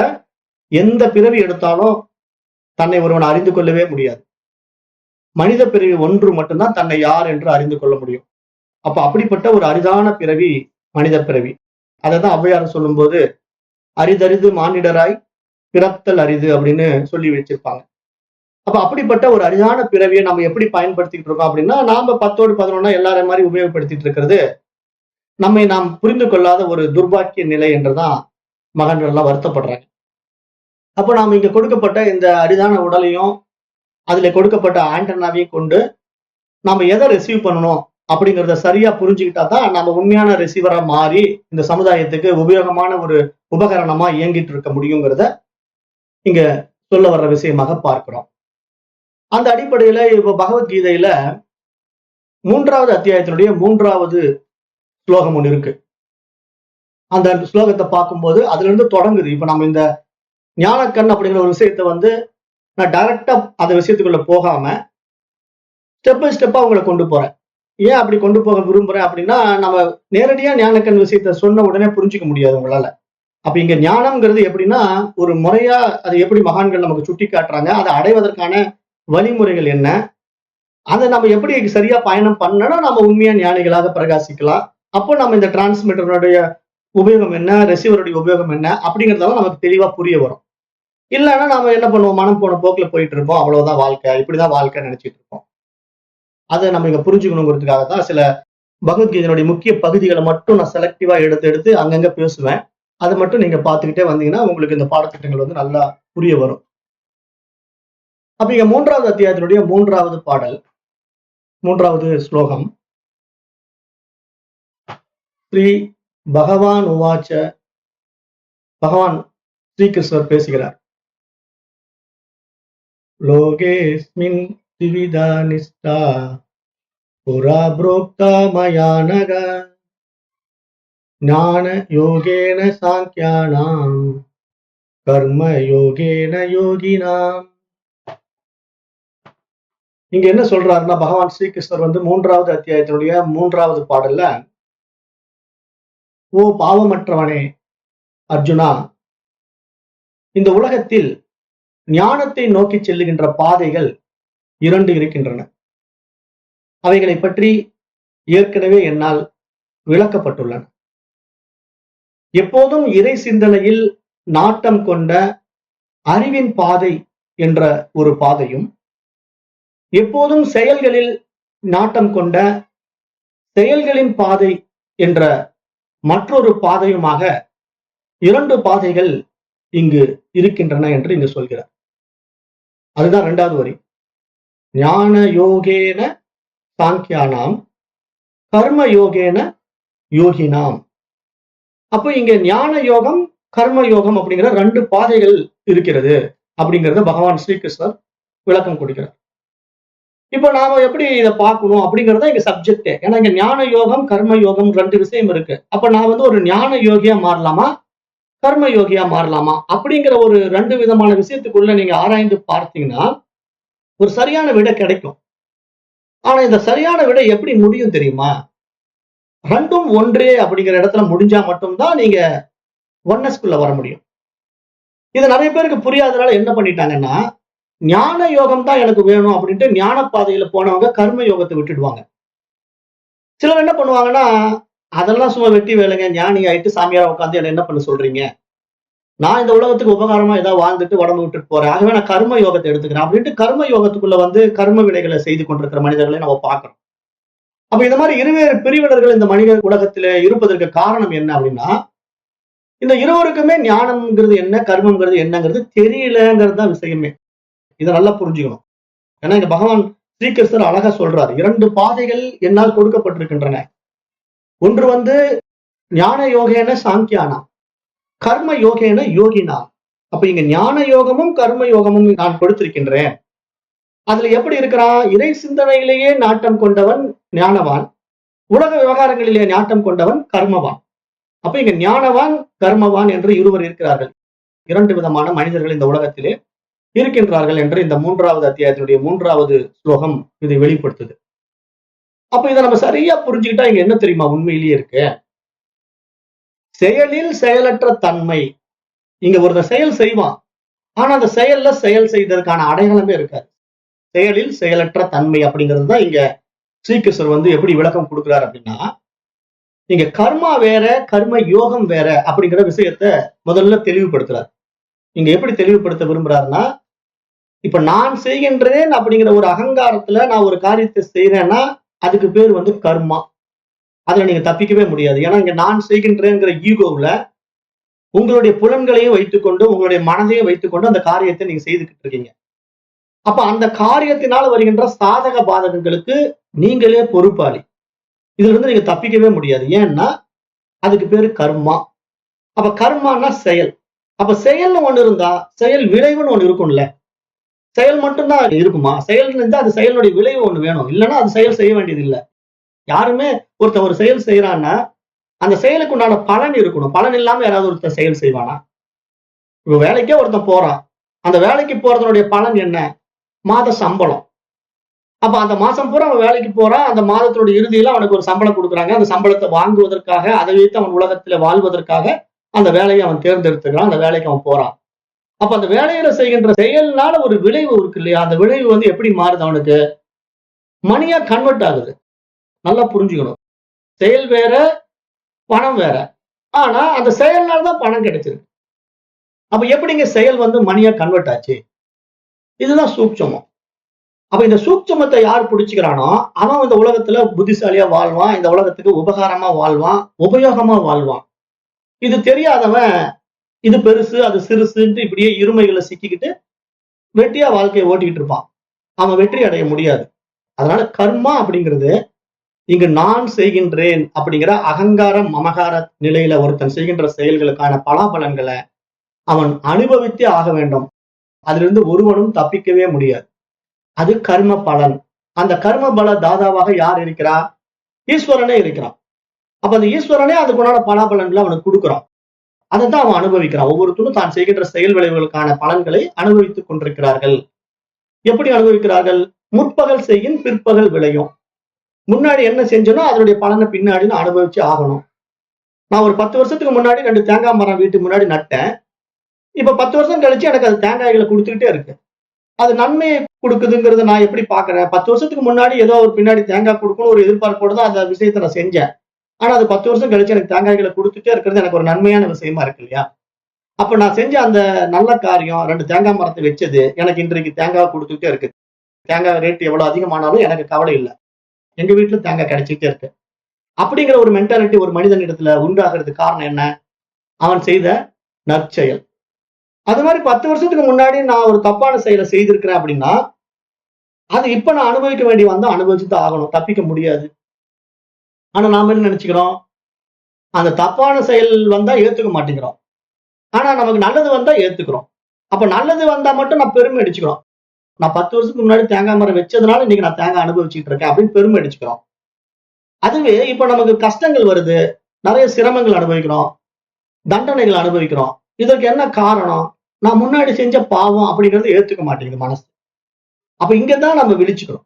[SPEAKER 1] எந்த பிறவி எடுத்தாலும் தன்னை ஒருவன் அறிந்து கொள்ளவே முடியாது. மனித பிறவி ஒன்று மட்டும்தான் தன்னை யார் என்று அறிந்து கொள்ள முடியும். அப்ப அப்படிப்பட்ட ஒரு அரிதான பிறவி மனித பிறவி. அதைதான் ஔவையார் சொல்லும் போது, அரிதறிது மானிடராய் பிறத்தல் அரிது அப்படின்னு சொல்லி வச்சிருப்பாங்க. அப்ப அப்படிப்பட்ட ஒரு அரிதான பிறவியை நம்ம எப்படி பயன்படுத்திக்கிட்டு இருக்கோம் அப்படின்னா, நாம 10ஓடு 11 எல்லாரும் மாதிரி உபயோகப்படுத்திட்டு இருக்கிறது நம்மை நாம் புரிந்து கொள்ளாத ஒரு துர்பாக்கிய நிலை என்றுதான் மகன்கள் எல்லாம் வருத்தப்படுறாங்க. அப்போ நாம் இங்க கொடுக்கப்பட்ட இந்த அரிதான உடலையும் அதுல கொடுக்கப்பட்ட ஆண்டனாவையும் கொண்டு நாம எதை ரிசீவ் பண்ணணும் அப்படிங்கிறத சரியா புரிஞ்சுக்கிட்டா தான் நம்ம உண்மையான ரிசீவரா மாறி இந்த சமுதாயத்துக்கு உபயோகமான ஒரு உபகரணமா இயங்கிட்டு இருக்க முடியுங்கிறத இங்க சொல்ல வர்ற விஷயமாக பார்க்கிறோம். அந்த அடிப்படையில இப்ப பகவத்கீதையில 3வது அத்தியாயத்தினுடைய 3வது ஸ்லோகம் ஒண்ணு இருக்கு. அந்த ஸ்லோகத்தை பார்க்கும்போது அதுல இருந்து தொடங்குது. இப்ப நம்ம இந்த ஞானக்கண் அப்படிங்கிற ஒரு விஷயத்த வந்து நான் டைரக்டா அந்த விஷயத்துக்குள்ள போகாம ஸ்டெப் பை ஸ்டெப்பா உங்களை கொண்டு போறேன். ஏன் அப்படி கொண்டு போக விரும்புறேன் அப்படின்னா, நம்ம நேரடியா ஞானக்கண் விஷயத்த சொன்ன உடனே புரிஞ்சுக்க முடியாது உங்களால. அப்ப இங்க ஞானம்ங்கிறது எப்படின்னா, ஒரு முறையா அது எப்படி மகான்கள் நமக்கு சுட்டி காட்டுறாங்க, அதை அடைவதற்கான வழிமுறைகள் என்ன, அதை நம்ம எப்படி சரியா பயணம் பண்ணனா நம்ம உண்மையா ஞானிகளாக பிரகாசிக்கலாம். அப்போ நம்ம இந்த டிரான்ஸ்மிட்டருடைய உபயோகம் என்ன, ரிசீவருடைய உபயோகம் என்ன அப்படிங்கிறதெல்லாம் நமக்கு தெளிவா புரிய வரும். இல்லைன்னா நாம என்ன பண்ணுவோம், மனம் போன போக்குல போயிட்டு இருப்போம். அவ்வளவுதான் வாழ்க்கை, இப்படிதான் வாழ்க்கை நினைச்சிட்டு இருப்போம். அதை நம்ம இங்க புரிஞ்சுக்கணுங்கிறதுக்காக தான் சில பகவத்கீதையினுடைய முக்கிய பகுதிகளை மட்டும் நான் செலக்டிவா எடுத்து எடுத்து அங்கங்க பேசுவேன். அதை மட்டும் நீங்க பார்த்துக்கிட்டே வந்தீங்கன்னா உங்களுக்கு இந்த பாடத்திட்டங்கள் வந்து நல்லா புரிய வரும். அப்ப இங்க 3வது அத்தியாயத்தினுடைய 3வது பாடல், 3வது ஸ்லோகம். ஸ்ரீ பகவான் உவாச்ச, பகவான் ஸ்ரீகிருஷ்ணர் பேசுகிறார். லோகேஸ்மின் திவிதா நிஷ்டா புரா புரோக்தா மயா நக ஞான யோகேன சாங்கியானாம் கர்ம யோகேன யோகினாம். இங்க என்ன சொல்றாருன்னா, பகவான் ஸ்ரீகிருஷ்ணர் வந்து 3வது அத்தியாயத்தினுடைய 3வது பாடல்ல, ஓ பாவமற்றவனே அர்ஜுனா, இந்த உலகத்தில் ஞானத்தை நோக்கி செல்லுகின்ற பாதைகள் 2 இருக்கின்றன. அவைகளை பற்றி ஏற்கனவே என்னால் விளக்கப்பட்டுள்ளன. எப்போதும் இறை சிந்தனையில் நாட்டம் கொண்ட அறிவின் பாதை என்ற ஒரு பாதையும், எப்போதும் செயல்களில் நாட்டம் கொண்ட செயல்களின் பாதை என்ற மற்றொரு பாதையுமாக 2 பாதைகள் இங்கு இருக்கின்றன என்று இங்கு சொல்கிறார். அதுதான் 2வது வரி. ஞான யோகேன சாங்கியானாம் கர்ம யோகேன யோகினாம். அப்போ இங்க ஞான யோகம், கர்ம யோகம் அப்படிங்கிற 2 பாதைகள் இருக்கிறது அப்படிங்கிறத பகவான் ஸ்ரீகிருஷ்ணர் விளக்கம் கொடுக்கிறார். இப்ப நாம எப்படி இதை பார்க்கணும் அப்படிங்கறத இங்க சப்ஜெக்ட். ஏன்னா இங்க ஞான யோகம், கர்ம யோகம் 2 விஷயம் இருக்கு. அப்ப நான் ஒரு ஞான யோகியா மாறலாமா, கர்ம யோகியா மாறலாமா அப்படிங்கிற ஒரு 2 விதமான விஷயத்துக்குள்ள நீங்க ஆராய்ந்து பார்த்தீங்கன்னா ஒரு சரியான விடை கிடைக்கும். ஆனா இந்த சரியான விடை எப்படி முடியும் தெரியுமா? 2ம் ஒன்றே அப்படிங்கிற இடத்துல முடிஞ்சா மட்டும்தான் நீங்க ஒன்னஸ்குள்ள வர முடியும். இது நிறைய பேருக்கு புரியாதனால என்ன பண்ணிட்டாங்கன்னா, ஞான யோகம் தான் எனக்கு வேணும் அப்படின்ட்டு ஞான பாதையில போனவங்க கர்ம யோகத்தை விட்டுடுவாங்க. சிலர் என்ன பண்ணுவாங்கன்னா, அதெல்லாம் சும்மா வெட்டி வேலைங்க, ஞானி ஆயிட்டு சாமியாரா உட்காந்து என்ன பண்ண சொல்றீங்க, நான் இந்த உலகத்துக்கு உபகாரமா ஏதாவது வாழ்ந்துட்டு உடம்பு விட்டுட்டு போறேன், ஆகவே நான் கர்ம யோகத்தை எடுத்துக்கிறேன் அப்படின்ட்டு கர்ம யோகத்துக்குள்ள கர்ம வினைகளை செய்து கொண்டிருக்கிற மனிதர்களை நம்ம பார்க்கிறோம். அப்ப இந்த மாதிரி இருவேறு பிரிவினர்கள் இந்த மனித உலகத்துல இருப்பதற்கு காரணம் என்ன அப்படின்னா, இந்த இருவருக்குமே ஞானம்ங்கிறது என்ன, கர்மம்ங்கிறது என்னங்கிறது தெரியலங்கிறது தான் விஷயமே. இதை நல்லா புரிஞ்சுக்கணும். ஏன்னா இங்க பகவான் ஸ்ரீகிருஷ்ணர் அழகா சொல்றாரு, 2 பாதைகள் என்னால் கொடுக்கப்பட்டிருக்கின்றன. ஒன்று ஞான யோகேன சாங்கியானா, கர்ம யோகேன யோகினா. அப்ப இங்க ஞான யோகமும் கர்ம யோகமும் நான் கொடுத்திருக்கின்றேன். அதுல எப்படி இருக்கிறான்? இறை சிந்தனையிலேயே நாட்டம் கொண்டவன் ஞானவான், உலக விவகாரங்களிலே நாட்டம் கொண்டவன் கர்மவான். அப்ப இங்க ஞானவான், கர்மவான் என்று இருவர் இருக்கிறார்கள். 2 விதமான மனிதர்கள் இந்த உலகத்திலே இருக்கின்றார்கள் என்று இந்த 3வது அத்தியாயத்தினுடைய 3வது ஸ்லோகம் இதை வெளிப்படுத்துது. அப்ப இதை நம்ம சரியா புரிஞ்சுக்கிட்டா இங்க என்ன தெரியுமா உண்மையிலேயே இருக்கு? செயலில் செயலற்ற தன்மை. இங்க ஒருத்தன் செயல் செய்வான், ஆனா அந்த செயல்ல செயல் செய்ததற்கான அடையாளமே இருக்காது. செயலில் செயலற்ற தன்மை அப்படிங்கிறது தான் இங்க ஸ்ரீகிருஷ்ணர் எப்படி விளக்கம் கொடுக்கிறார் அப்படின்னா, இங்க கர்மா வேற, கர்ம யோகம் வேற அப்படிங்கிற விஷயத்த முதல்ல தெளிவுபடுத்துறார். இங்க எப்படி தெளிவுபடுத்த விரும்புறாருன்னா, இப்ப நான் செய்கின்றேன் அப்படிங்கிற ஒரு அகங்காரத்துல நான் ஒரு காரியத்தை செய்யறேன்னா அதுக்கு பேர் கர்மா. அதுல நீங்க தப்பிக்கவே முடியாது. ஏன்னா இங்க நான் செய்கின்றேங்கிற ஈகோவுல உங்களுடைய புலன்களையும் வைத்துக்கொண்டு, உங்களுடைய மனதையும் வைத்துக்கொண்டு அந்த காரியத்தை நீங்க செய்துகிட்டு இருக்கீங்க. அப்ப அந்த காரியத்தினால வருகின்ற சாதக பாதகங்களுக்கு நீங்களே பொறுப்பாளி. இதுல நீங்க தப்பிக்கவே முடியாது. ஏன்னா அதுக்கு பேரு கர்மா. அப்ப கர்மான்னா செயல். அப்ப செயல்னு ஒண்ணு இருந்தா செயல் விளைவுன்னு ஒண்ணு இருக்கும்ல. செயல் மட்டும்தான் இருக்குமா? செயல் இருந்தா அது செயலுடைய விளைவு ஒண்ணு வேணும். இல்லைன்னா அது செயல் செய்ய வேண்டியது இல்லை. யாருமே ஒருத்தன் ஒரு செயல் செய்யறான்னா அந்த செயலுக்கு உண்டான பலன் இருக்கணும். பலன் இல்லாம யாராவது ஒருத்தர் செயல் செய்வானா? இப்ப வேலைக்கே ஒருத்தன் போறான், அந்த வேலைக்கு போறதனுடைய பலன் என்ன? மாத சம்பளம். அப்ப அந்த மாசம் பூரா அவன் வேலைக்கு போறான், அந்த மாதத்தினுடைய இறுதியில அவனுக்கு ஒரு சம்பளம் கொடுக்குறாங்க. அந்த சம்பளத்தை வாங்குவதற்காக, அதை வைத்து அவன் உலகத்துல வாழ்வதற்காக அந்த வேலையை அவன் தேர்ந்தெடுத்துக்கிறான், அந்த வேலைக்கு அவன் போறான். அப்ப அந்த வேலையில செய்கின்ற செயல்னால ஒரு விளைவு இருக்கு இல்லையா? அந்த விளைவு எப்படி மாறுது? அவனுக்கு மணியா கன்வெர்ட் ஆகுது. நல்லா புரிஞ்சுக்கணும். செயல் வேற, பணம் வேற. ஆனா அந்த செயல்னால்தான் பணம் கிடைச்சிருக்கு. அப்ப எப்படிங்க செயல் மணியா கன்வெர்ட் ஆச்சு? இதுதான் சூட்சமம். அப்ப இந்த சூட்சமத்தை யார் பிடிச்சுக்கிறானோ அவன் இந்த உலகத்துல புத்திசாலியா வாழ்வான், இந்த உலகத்துக்கு உபகாரமா வாழ்வான், உபயோகமா வாழ்வான். இது தெரியாதவன் இது பெருசு அது சிறுசுன்ட்டு இப்படியே இருமைகளை சிக்கிக்கிட்டு வெட்டியா வாழ்க்கையை ஓட்டிக்கிட்டு இருப்பான். அவன் வெற்றி அடைய முடியாது. அதனால கர்மா அப்படிங்கிறது இங்கு நான் செய்கின்றேன் அப்படிங்கிற அகங்காரம் மமகார நிலையில ஒருத்தன் செய்கின்ற செயல்களுக்கான பலாபலன்களை அவன் அனுபவித்தே ஆக வேண்டும். அதிலிருந்து ஒருவனும் தப்பிக்கவே முடியாது. அது கர்ம பலன். அந்த கர்ம பல தாதாவாக யார் இருக்கிறா? ஈஸ்வரனே இருக்கிறான். அப்ப அந்த ஈஸ்வரனே அதுக்குண்டான பலாபலன்களை அவனுக்கு கொடுக்குறான். அதைத்தான் அவன் அனுபவிக்கிறான். ஒவ்வொருத்தரும் தான் செய்கின்ற செயல் விளைவுகளுக்கான பலன்களை அனுபவித்துக் கொண்டிருக்கிறார்கள். எப்படி அனுபவிக்கிறார்கள்? முற்பகல் செய்யின் பிற்பகல் விளையும். முன்னாடி என்ன செஞ்சனோ அதனுடைய பலனை பின்னாடி நான் அனுபவிச்சு ஆகணும். நான் ஒரு 10 வருஷத்துக்கு முன்னாடி 2 தேங்காய் மரம் வீட்டுக்கு முன்னாடி நட்டேன். இப்ப 10 வருஷம் கழிச்சு எனக்கு அது தேங்காய்களை கொடுத்துக்கிட்டே இருக்கு. அது நன்மையை கொடுக்குதுங்கிறத நான் எப்படி பாக்குறேன்? 10 வருஷத்துக்கு முன்னாடி ஏதோ ஒரு பின்னாடி தேங்காய் கொடுக்கணும் ஒரு எதிர்பார்ப்போட தான் அந்த விஷயத்த நான் செஞ்சேன். ஆனா அது 10 வருஷம் கழிச்சு எனக்கு தேங்காய்களை கொடுத்துட்டே இருக்கிறது எனக்கு ஒரு நன்மையான விஷயமா இருக்கு இல்லையா? அப்ப நான் செஞ்ச அந்த நல்ல காரியம் 2 தேங்காய் மரத்தை வச்சது எனக்கு இன்றைக்கு தேங்காய் கொடுத்துக்கிட்டே இருக்கு. தேங்காய் ரேட் எவ்வளவு அதிகமானாலும் எனக்கு கவலை இல்லை. எங்க வீட்டுல தேங்காய் கிடைச்சிக்கிட்டே இருக்கு. அப்படிங்கிற ஒரு மென்டாலிட்டி ஒரு மனிதனிடத்துல உண்டாகிறதுக்கு காரணம் என்ன? அவன் செய்த நற்செயல். அது மாதிரி 10 வருஷத்துக்கு முன்னாடி நான் ஒரு தப்பான செயலை செய்திருக்கிறேன் அப்படின்னா, அது இப்ப நான் அனுபவிக்க வேண்டி வந்தா அனுபவிச்சுதான் ஆகணும். தப்பிக்க முடியாது. ஆனா நாம என்ன நினைச்சுக்கிறோம்? அந்த தப்பான செயல் வந்தா ஏத்துக்க மாட்டேங்கிறோம். ஆனா நமக்கு நல்லது வந்தா ஏத்துக்கிறோம். அப்ப நல்லது வந்தா மட்டும் நான் பெருமை அடிச்சுக்கிறோம். நான் 10 வருஷத்துக்கு முன்னாடி தேங்காய் மரம் வச்சதுனால இன்னைக்கு நான் தேங்காய் அனுபவிச்சுட்டு இருக்கேன் அப்படின்னு பெருமை அடிச்சுக்கிறோம். அதுவே இப்ப நமக்கு கஷ்டங்கள் வருது, நிறைய சிரமங்கள் அனுபவிக்கிறோம், தண்டனைகள் அனுபவிக்கிறோம். இதற்கு என்ன காரணம்? நான் முன்னாடி செஞ்ச பாவம் அப்படிங்கறது ஏத்துக்க மாட்டேங்குது மனசு. அப்ப இங்கதான் நம்ம விழிச்சுக்கணும்.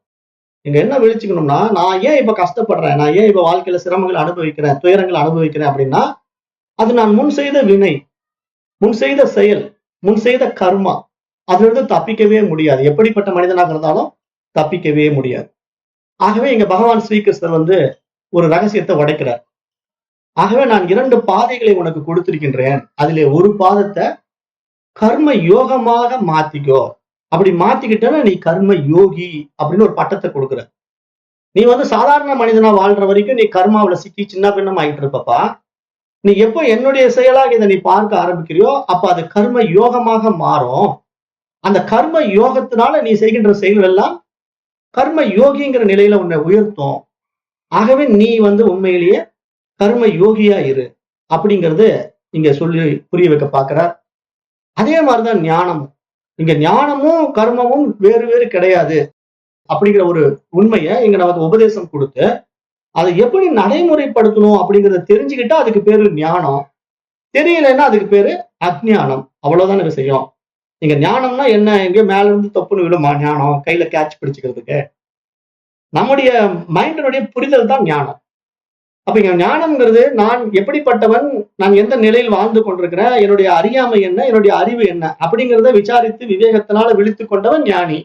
[SPEAKER 1] இங்க என்ன விழிச்சுக்கணும்னா, நான் ஏன் இப்ப கஷ்டப்படுறேன், நான் ஏன் இப்ப வாழ்க்கையில சிரமங்களை அனுபவிக்கிறேன், துயரங்களை அனுபவிக்கிறேன் அப்படின்னா, அது நான் முன் செய்த வினை, முன் செய்த செயல், முன் செய்த கர்மா. அதுல இருந்து தப்பிக்கவே முடியாது. எப்படிப்பட்ட மனிதனாக இருந்தாலும் தப்பிக்கவே முடியாது. ஆகவே இங்க பகவான் ஸ்ரீகிருஷ்ணர் ஒரு ரகசியத்தை உடைக்கிறார். ஆகவே நான் 2 பாதைகளை உனக்கு கொடுத்திருக்கின்றேன். அதிலே ஒரு பாதத்தை கர்ம யோகமாக மாத்திக்கோ. அப்படி மாத்திக்கிட்டேன்னா நீ கர்ம யோகி அப்படின்னு ஒரு பட்டத்தை கொடுக்குற. நீ சாதாரண மனிதனா வாழ்ற வரைக்கும் நீ கர்மாவில சிக்கி சின்ன பின்னம் ஆயிட்டு இருப்பப்பா. நீ எப்போ என்னுடைய செயலாக இதை நீ பார்க்க ஆரம்பிக்கிறியோ அப்ப அது கர்ம யோகமாக மாறும். அந்த கர்ம யோகத்தினால நீ செய்கின்ற செயல்கள் எல்லாம் கர்ம யோகிங்கிற நிலையில உன்னை உயர்த்தும். ஆகவே நீ உண்மையிலேயே கர்ம யோகியா இரு அப்படிங்கிறது இங்க சொல்லி புரிய வைக்க பார்க்கிறார். அதே மாதிரிதான் ஞானமும். இங்க ஞானமும் கர்மமும் வேறு வேறு கிடையாது அப்படிங்கிற ஒரு உண்மையை இங்க நமக்கு உபதேசம் கொடுத்து அதை எப்படி நடைமுறைப்படுத்தணும் அப்படிங்கறத தெரிஞ்சுக்கிட்டா அதுக்கு பேரு ஞானம். தெரியலைன்னா அதுக்கு பேரு அஜ்ஞானம். அவ்வளவுதான விஷயம். இங்க ஞானம்னா என்ன? எங்கேயோ மேல இருந்து தொப்புன்னு விழுமா ஞானம் கையில கேட்ச் பிடிச்சுக்கிறதுக்கு? நம்முடைய மைண்டினுடைய புரிதல் தான் ஞானம். அப்ப இங்க ஞானம்ங்கிறது நான் எப்படிப்பட்டவன், நான் எந்த நிலையில் வாழ்ந்து கொண்டிருக்கிறேன், என்னுடைய அறியாமை என்ன, என்னுடைய அறிவு என்ன அப்படிங்கிறத விசாரித்து விவேகத்தினால விழித்து கொண்டவன் ஞானி.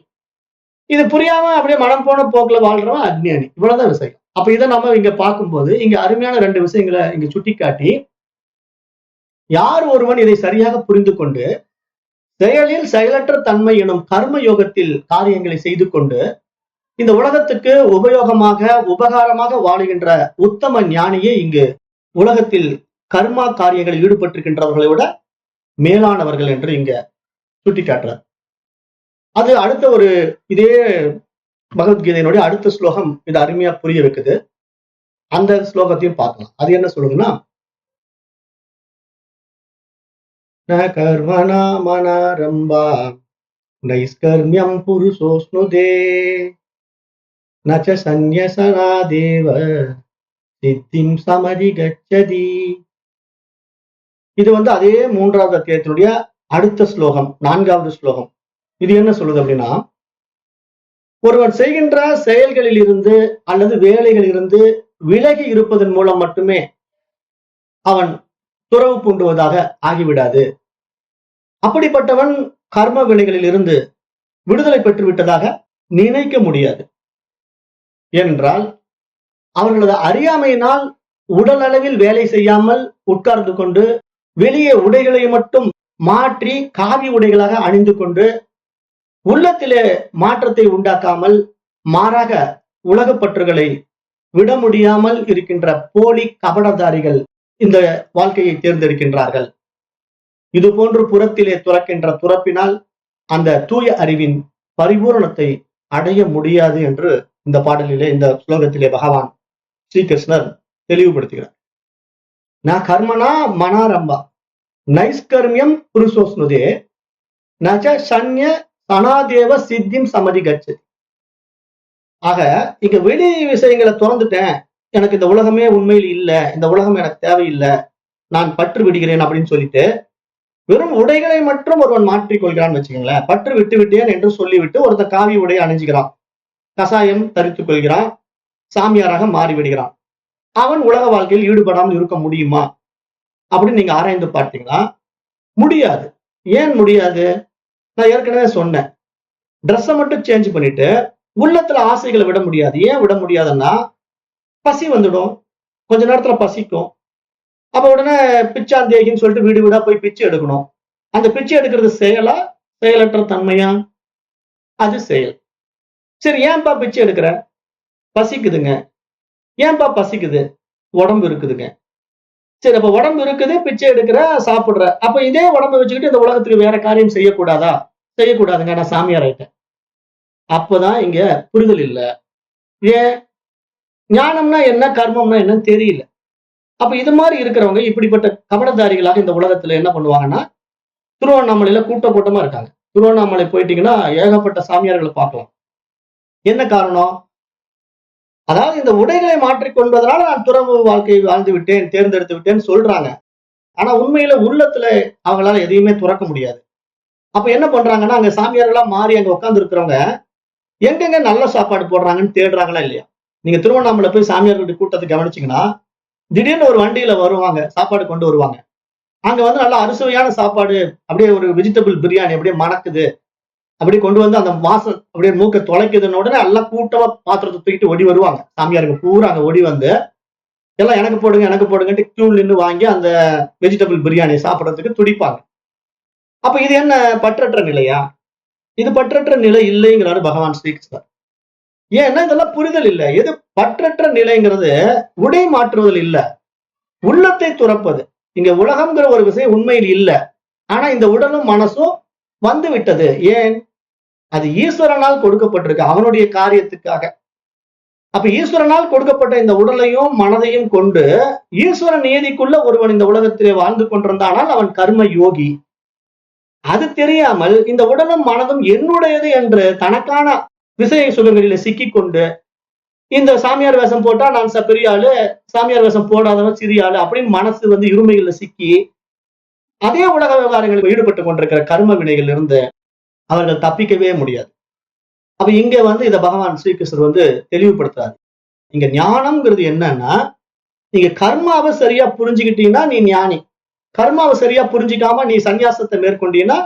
[SPEAKER 1] இது புரியாம அப்படியே மனம் போன போக்குல வாழ்றவன் அஜ்ஞானி. இவ்வளவுதான் விஷயம். அப்ப இதை நம்ம இங்க பார்க்கும்போது இங்க அருமையான 2 விஷயங்களை இங்க சுட்டிக்காட்டி, யார் ஒருவன் இதை சரியாக புரிந்து கொண்டு செயலில் செயலற்ற தன்மை எனும் கர்ம யோகத்தில் காரியங்களை செய்து கொண்டு இந்த உலகத்துக்கு உபயோகமாக உபகாரமாக வாழுகின்ற உத்தம ஞானியே இங்கு உலகத்தில் கர்மா காரியங்களில் ஈடுபட்டிருக்கின்றவர்களை விட மேலானவர்கள் என்று இங்க சுட்டிக்காட்டுறார். அது அடுத்த ஒரு இதே பகவத்கீதையினுடைய அடுத்த ஸ்லோகம் இது அருமையா புரிய வைக்குது. அந்த ஸ்லோகத்தையும் பார்க்கலாம். அது என்ன சொல்லுங்கன்னா, ந கர்மணா மனாரம்பா நைஷ்கர்மியம் புருஷோஸ்னுதே நச்ச சந்நியசனாதேவ சித்திம் சமதிகச்சதி. இது அதே 3வது அத்தியாயத்தினுடைய அடுத்த ஸ்லோகம், 4வது ஸ்லோகம். இது என்ன சொல்லுது அப்படின்னா, ஒருவன் செய்கின்ற செயல்களில் இருந்து அல்லது வேலைகளில் இருந்து விலகி இருப்பதன் மூலம் மட்டுமே அவன் துறவு பூண்டுவதாக ஆகிவிடாது. அப்படிப்பட்டவன் கர்ம வினைகளில் இருந்து விடுதலை பெற்று விட்டதாக நினைக்க முடியாது. ஏனென்றால் அவர்களது அறியாமையினால் உடல் அளவில் வேலை செய்யாமல் உட்கார்ந்து கொண்டு வெளியே உடைகளை மட்டும் மாற்றி காவி உடைகளாக அணிந்து கொண்டு உள்ளத்திலே மாற்றத்தை உண்டாக்காமல் மாறாக உலகப் பற்றுகளை விட முடியாமல் இருக்கின்ற போலி கபடதாரிகள் இந்த வாழ்க்கையை தேர்ந்தெடுக்கின்றார்கள். இது போன்று புறத்திலே துறக்கின்ற துறப்பினால் அந்த தூய அறிவின் பரிபூரணத்தை அடைய முடியாது என்று இந்த பாடலிலே, இந்த ஸ்லோகத்திலே பகவான் ஸ்ரீகிருஷ்ணர் தெளிவுபடுத்துகிறார். நான் கர்மனா மனாரம்பா நைஷ்கர்மியம் புருஷோஸ்னுதே நச்ச சன்ய சனாதேவ சித்திம் சமதி கச்சதி. ஆக இங்க வெளி விஷயங்களை திறந்துட்டேன், எனக்கு இந்த உலகமே உண்மையில் இல்லை, இந்த உலகம் எனக்கு தேவையில்லை, நான் பற்று விடுகிறேன் அப்படின்னு சொல்லிட்டு வெறும் உடைகளை மட்டும் ஒருவன் மாற்றிக் கொள்கிறான்னு வச்சுக்கோங்களேன். பற்று விட்டு விட்டேன் என்று சொல்லிவிட்டு ஒருத்தர் காவி உடையை அணிஞ்சுக்கிறான், கசாயம் தரித்துக் கொள்கிறான், சாமியாராக மாறிவிடுகிறான். அவன் உலக வாழ்க்கையில் ஈடுபடாமல் இருக்க முடியுமா அப்படின்னு நீங்க ஆராய்ந்து பார்த்தீங்கன்னா முடியாது. ஏன் முடியாது? நான் ஏற்கனவே சொன்னேன். ட்ரெஸ்ஸ மட்டும் சேஞ்ச் பண்ணிட்டு, உள்ளத்துல ஆசைகள விட முடியாது. ஏன் விட முடியாதுன்னா, பசி வந்துடும். கொஞ்ச நேரத்துல பசிக்கும். அப்ப உடனே பிச்சாந்தேகின்னு சொல்லிட்டு வீடு வீடா போய் பிச்சை எடுக்கணும். அந்த பிச்சை எடுக்கிறது செயலா? செயலற்ற தன்மையா? அது செயல். சரி ஏன்பா பிச்சை எடுக்கிற? பசிக்குதுங்க. ஏன்பா பசிக்குது? உடம்பு இருக்குதுங்க. சரி அப்ப உடம்பு இருக்குது, பிச்சை எடுக்கிற, சாப்பிடுற. அப்ப இதே உடம்ப வச்சுக்கிட்டு இந்த உலகத்துக்கு வேற காரியம் செய்யக்கூடாதா? செய்யக்கூடாதுங்க. நான் சாமியார் ஆயிட்டேன். அப்பதான் இங்க புரிதல் இல்ல. ஏன்? ஞானம்னா என்ன? கர்மம்னா என்னன்னு தெரியல. அப்ப இது மாதிரி இருக்கிறவங்க இப்படிப்பட்ட கபடதாரிகளாக இந்த உலகத்துல என்ன பண்ணுவாங்கன்னா, திருவண்ணாமலையில கூட்டமா இருக்காங்க. திருவண்ணாமலை போயிட்டீங்கன்னா ஏகப்பட்ட சாமியார்களை பார்க்கலாம். என்ன காரணம்? அதாவது இந்த உடைகளை மாற்றிக் கொண்டதனால நான் துறவு வாழ்க்கையை வாழ்ந்து விட்டேன், தேர்ந்தெடுத்து விட்டேன்னு சொல்றாங்க. ஆனா உண்மையில உள்ளத்துல அவங்களால எதையுமே துறக்க முடியாது. அப்ப என்ன பண்றாங்கன்னா, அங்க சாமியார்களா மாறி அங்க உட்கார்ந்து இருக்கிறவங்க எங்கெங்க நல்ல சாப்பாடு போடுறாங்கன்னு தேடுறாங்களா இல்லையா? நீங்க திருவண்ணாமலை போய் சாமியார்களுடைய கூட்டத்தை கவனிச்சீங்கன்னா, திடீர்னு ஒரு வண்டியில வருவாங்க, சாப்பாடு கொண்டு வருவாங்க. அங்க வந்து நல்லா அறுசுவையான சாப்பாடு, அப்படியே ஒரு வெஜிடபிள் பிரியாணி அப்படியே மணக்குது. அப்படியே கொண்டு வந்து அந்த வாசம் அப்படியே மூக்க தொலைக்குதுன்னு உடனே எல்லாம் கூட்டமா பாத்திரத்தை தூக்கிட்டு ஓடி வருவாங்க. சாமியாருங்க பூரா அங்க ஓடி வந்து, எல்லாம் எனக்கு போடுங்க, எனக்கு போடுங்கன்ட்டு கியூல நின்னு வாங்கி அந்த வெஜிடபிள் பிரியாணி சாப்பிடறதுக்கு துடிப்பாங்க. அப்ப இது என்ன பற்றற்ற நிலையா? இது பற்றற்ற நிலை இல்லைங்கிறாரு பகவான் ஸ்ரீகிருஷ்ணர். ஏன்னா இதெல்லாம் புரிதல் இல்ல. எது பற்றற்ற நிலைங்கிறது உடை மாற்றுவதில் இல்ல, உள்ளத்தை துறப்பது. இங்க உலகம்ங்கிற ஒரு விஷயம் உண்மையில் இல்ல. ஆனா இந்த உடலும் மனசும் வந்து விட்டது. ஏன்? அது ஈஸ்வரனால் கொடுக்கப்பட்டிருக்கு, அவனுடைய காரியத்துக்காக. அப்ப ஈஸ்வரனால் கொடுக்கப்பட்ட இந்த உடலையும் மனதையும் கொண்டு ஈஸ்வர நியதிக்குள்ள ஒருவன் இந்த உலகத்திலே வாழ்ந்து கொண்டிருந்தானால் அவன் கர்ம யோகி. அது தெரியாமல் இந்த உடலும் மனதும் என்னுடையது என்று தனக்கான விசய சுகங்களில சிக்கிக்கொண்டு, இந்த சாமியார் வேஷம் போட்டா நான் பெரிய ஆளு, சாமியார் வேஷம் போடாதவன் சிறிய ஆளு அப்படின்னு மனசு வந்து இருமைகள்ல சிக்கி அதே உலக விவகாரங்களில் ஈடுபட்டு கொண்டிருக்கிற கர்ம வினைகள் இருந்து அவர்கள் தப்பிக்கவே முடியாது. அப்ப இங்க வந்து இத பகவான் ஸ்ரீகிருஷ்ணர் வந்து தெளிவுபடுத்துறாரு. இங்க ஞானம்ங்கிறது என்னன்னா, நீங்க கர்மாவை சரியா புரிஞ்சுக்கிட்டீங்கன்னா நீ ஞானி. கர்மாவை சரியா புரிஞ்சிக்காம நீ சந்நியாசத்தை மேற்கொண்டீங்கன்னா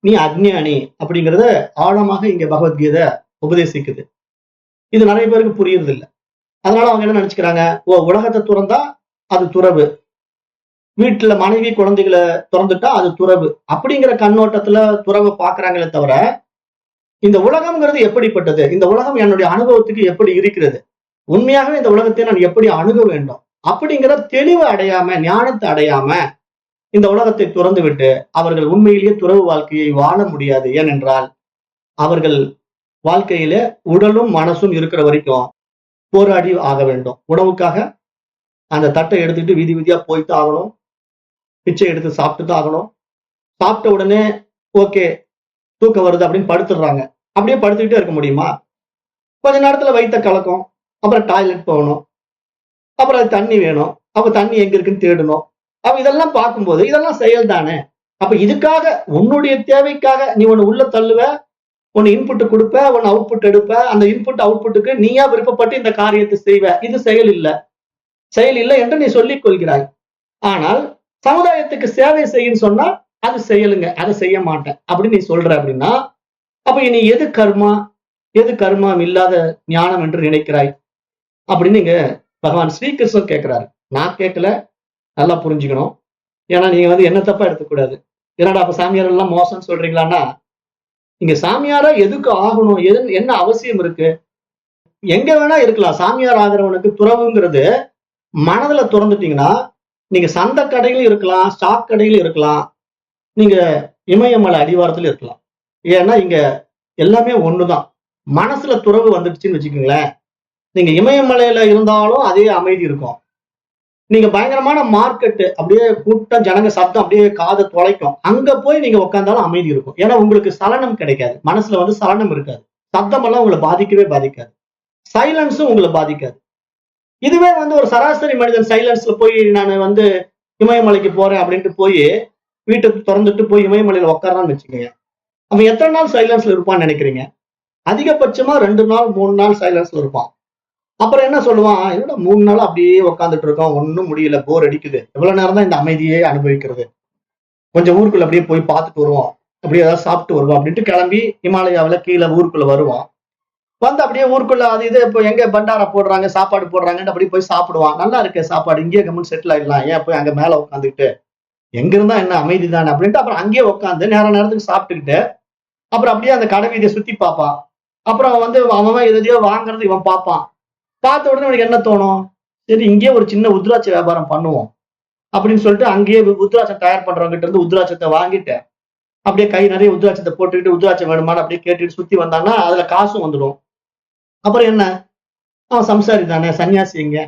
[SPEAKER 1] நீ அஜ்ஞானி அப்படிங்கிறத ஆழமாக இங்க பகவத்கீதை உபதேசிக்குது. இது நிறைய பேருக்கு புரியுறது இல்ல. அதனால அவங்க என்ன நினைச்சுக்கிறாங்க, ஓ உலகத்தை துறந்தா அது துறவு, வீட்டுல மனைவி குழந்தைகளை திறந்துட்டா அது துறவு அப்படிங்கிற கண்ணோட்டத்துல துறவை பாக்குறாங்களே தவிர, இந்த உலகம்ங்கிறது எப்படிப்பட்டது, இந்த உலகம் என்னுடைய அனுபவத்துக்கு எப்படி இருக்கிறது, உண்மையாகவே இந்த உலகத்தை நான் எப்படி அணுக வேண்டும் அப்படிங்கிற தெளிவு அடையாம, ஞானத்தை அடையாம இந்த உலகத்தை துறந்து விட்டு அவர்கள் உண்மையிலேயே துறவு வாழ்க்கையை வாழ முடியாது. ஏனென்றால் அவர்கள் வாழ்க்கையில உடலும் மனசும் இருக்கிற வரைக்கும் போராடி ஆக வேண்டும். உணவுக்காக அந்த தட்டை எடுத்துட்டு வீதி வீதியா போய்த்து ஆகணும், பிச்சை எடுத்து சாப்பிட்டு தான் ஆகணும். சாப்பிட்ட உடனே ஓகே தூக்கம் வருது அப்படின்னு படுத்துடுறாங்க. அப்படியே படுத்துக்கிட்டே இருக்க முடியுமா? கொஞ்ச நேரத்துல வயித்த கலக்கும், அப்புறம் டாய்லெட் போகணும், அப்புறம் அது தண்ணி வேணும், அப்ப தண்ணி எங்க இருக்குன்னு தேடணும். அப்ப இதெல்லாம் பார்க்கும்போது இதெல்லாம் செயல் தானே. அப்ப இதுக்காக உன்னுடைய தேவைக்காக நீ ஒண்ணு உள்ள தள்ளுவ, ஒன்னு இன்புட் கொடுப்ப, ஒன்னு அவுட்புட் எடுப்ப, அந்த இன்புட் அவுட்புட்டுக்கு நீயா விருப்பப்பட்டு இந்த காரியத்தை செய்வ. இது செயல் இல்ல, செயல் இல்லை என்று நீ சொல்லிக் கொள்கிறாய். ஆனால் சமுதாயத்துக்கு சேவை செய்யுன்னு சொன்னா அது செயலுங்க, அதை செய்ய மாட்டேன் அப்படின்னு நீ சொல்ற அப்படின்னா, அப்ப நீ எது கர்மா, எது கர்மம் இல்லாத ஞானம் என்று நினைக்கிறாய் அப்படின்னு இங்க பகவான் ஸ்ரீகிருஷ்ணன் கேட்கிறாரு. நான் கேட்கல, நல்லா புரிஞ்சுக்கணும். ஏன்னா நீங்க வந்து என்ன தப்பா எடுத்துக்கூடாது. என்னடா அப்ப சாமியார் எல்லாம் மோசம்னு சொல்றீங்களான்னா, இங்க சாமியாரா எதுக்கு ஆகணும், எது என்ன அவசியம் இருக்கு? எங்க வேணா இருக்கலாம். சாமியார் ஆகிறவனுக்கு துறவுங்கிறது மனதுல துறந்துட்டீங்கன்னா, நீங்க சந்த கடையிலும் இருக்கலாம், ஸ்டாக் கடையிலும் இருக்கலாம், நீங்க இமயமலை அடிவாரத்துல இருக்கலாம். ஏன்னா இங்க எல்லாமே ஒண்ணுதான். மனசுல துறவு வந்துடுச்சுன்னு வச்சுக்கோங்களேன், நீங்க இமயமலையில இருந்தாலும் அதே அமைதி இருக்கும். நீங்க பயங்கரமான மார்க்கெட், அப்படியே கூட்டம் ஜனங்க சத்தம் அப்படியே காதை தொலைக்கும், அங்க போய் நீங்க உட்கார்ந்தாலும் அமைதி இருக்கும். ஏன்னா உங்களுக்கு சலனம் கிடைக்காது, மனசுல வந்து சலனம் இருக்காது, சத்தம் எல்லாம் உங்களை பாதிக்கவே பாதிக்காது, சைலன்ஸும் உங்களை பாதிக்காது. இதுவே வந்து ஒரு சராசரி மனிதன் சைலன்ஸ்ல போய் நான் வந்து இமயமலைக்கு போறேன் அப்படின்ட்டு போய் வீட்டை திறந்துட்டு போய் இமயமலையில உட்காரான்னு வச்சுக்கோங்க, அவன் எத்தனை நாள் சைலன்ஸ்ல இருப்பான்னு நினைக்கிறீங்க? அதிகபட்சமா 2 நாள் 3 நாள் சைலன்ஸ்ல இருப்பான். அப்புறம் என்ன சொல்லுவான், என்னோட 3 நாள் அப்படியே உட்காந்துட்டு இருக்கோம், ஒன்னும் முடியல, போர் அடிக்குது, எவ்வளவு நேரம் தான் இந்த அமைதியே அனுபவிக்கிறது கொஞ்சம் ஊருக்குள்ள அப்படியே போய் பார்த்துட்டு வருவோம், அப்படியே ஏதாவது சாப்பிட்டு வருவோம் அப்படின்ட்டு கிளம்பி ஹிமாலயாவில கீழே ஊருக்குள்ள வருவான். வந்து அப்படியே ஊருக்குள்ள அது இது இப்போ எங்க பண்டாரா போடுறாங்க, சாப்பாடு போடுறாங்கன்னு அப்படியே போய் சாப்பிடுவான். நல்லா இருக்கு சாப்பாடு, இங்கேயே கம்முன்னு செட்டில் ஆயிடலாம், ஏன் போய் அங்க மேல உட்காந்துக்கிட்டு, எங்க இருந்தா என்ன அமைதி தானே அப்படின்ட்டு அப்புறம் அங்கேயே உட்காந்து நேரத்துக்கு சாப்பிட்டுக்கிட்டு அப்புறம் அப்படியே அந்த கடை வீதியை சுத்தி பார்ப்பான். அப்புறம் வந்து அவன் எதையோ வாங்குறது இவன் பார்ப்பான். பார்த்த உடனே அவனுக்கு என்ன தோணும், சரி இங்கேயே ஒரு சின்ன உத்ராட்ச வியாபாரம் பண்ணுவோம் அப்படின்னு சொல்லிட்டு அங்கேயே உத்ராட்சம் தயார் பண்றவங்க கிட்ட இருந்து உத்ராட்சத்தை வாங்கிட்டு அப்படியே கை நிறைய உத்ராட்சத்தை போட்டுக்கிட்டு உத்ராட்சம் வேணுமான்னு அப்படியே கேட்டுட்டு சுத்தி வந்தான்னா அதுல காசும் வந்துடும். அப்புறம் என்ன, அவன் சம்சாரி தானே, சன்னியாசி எங்க.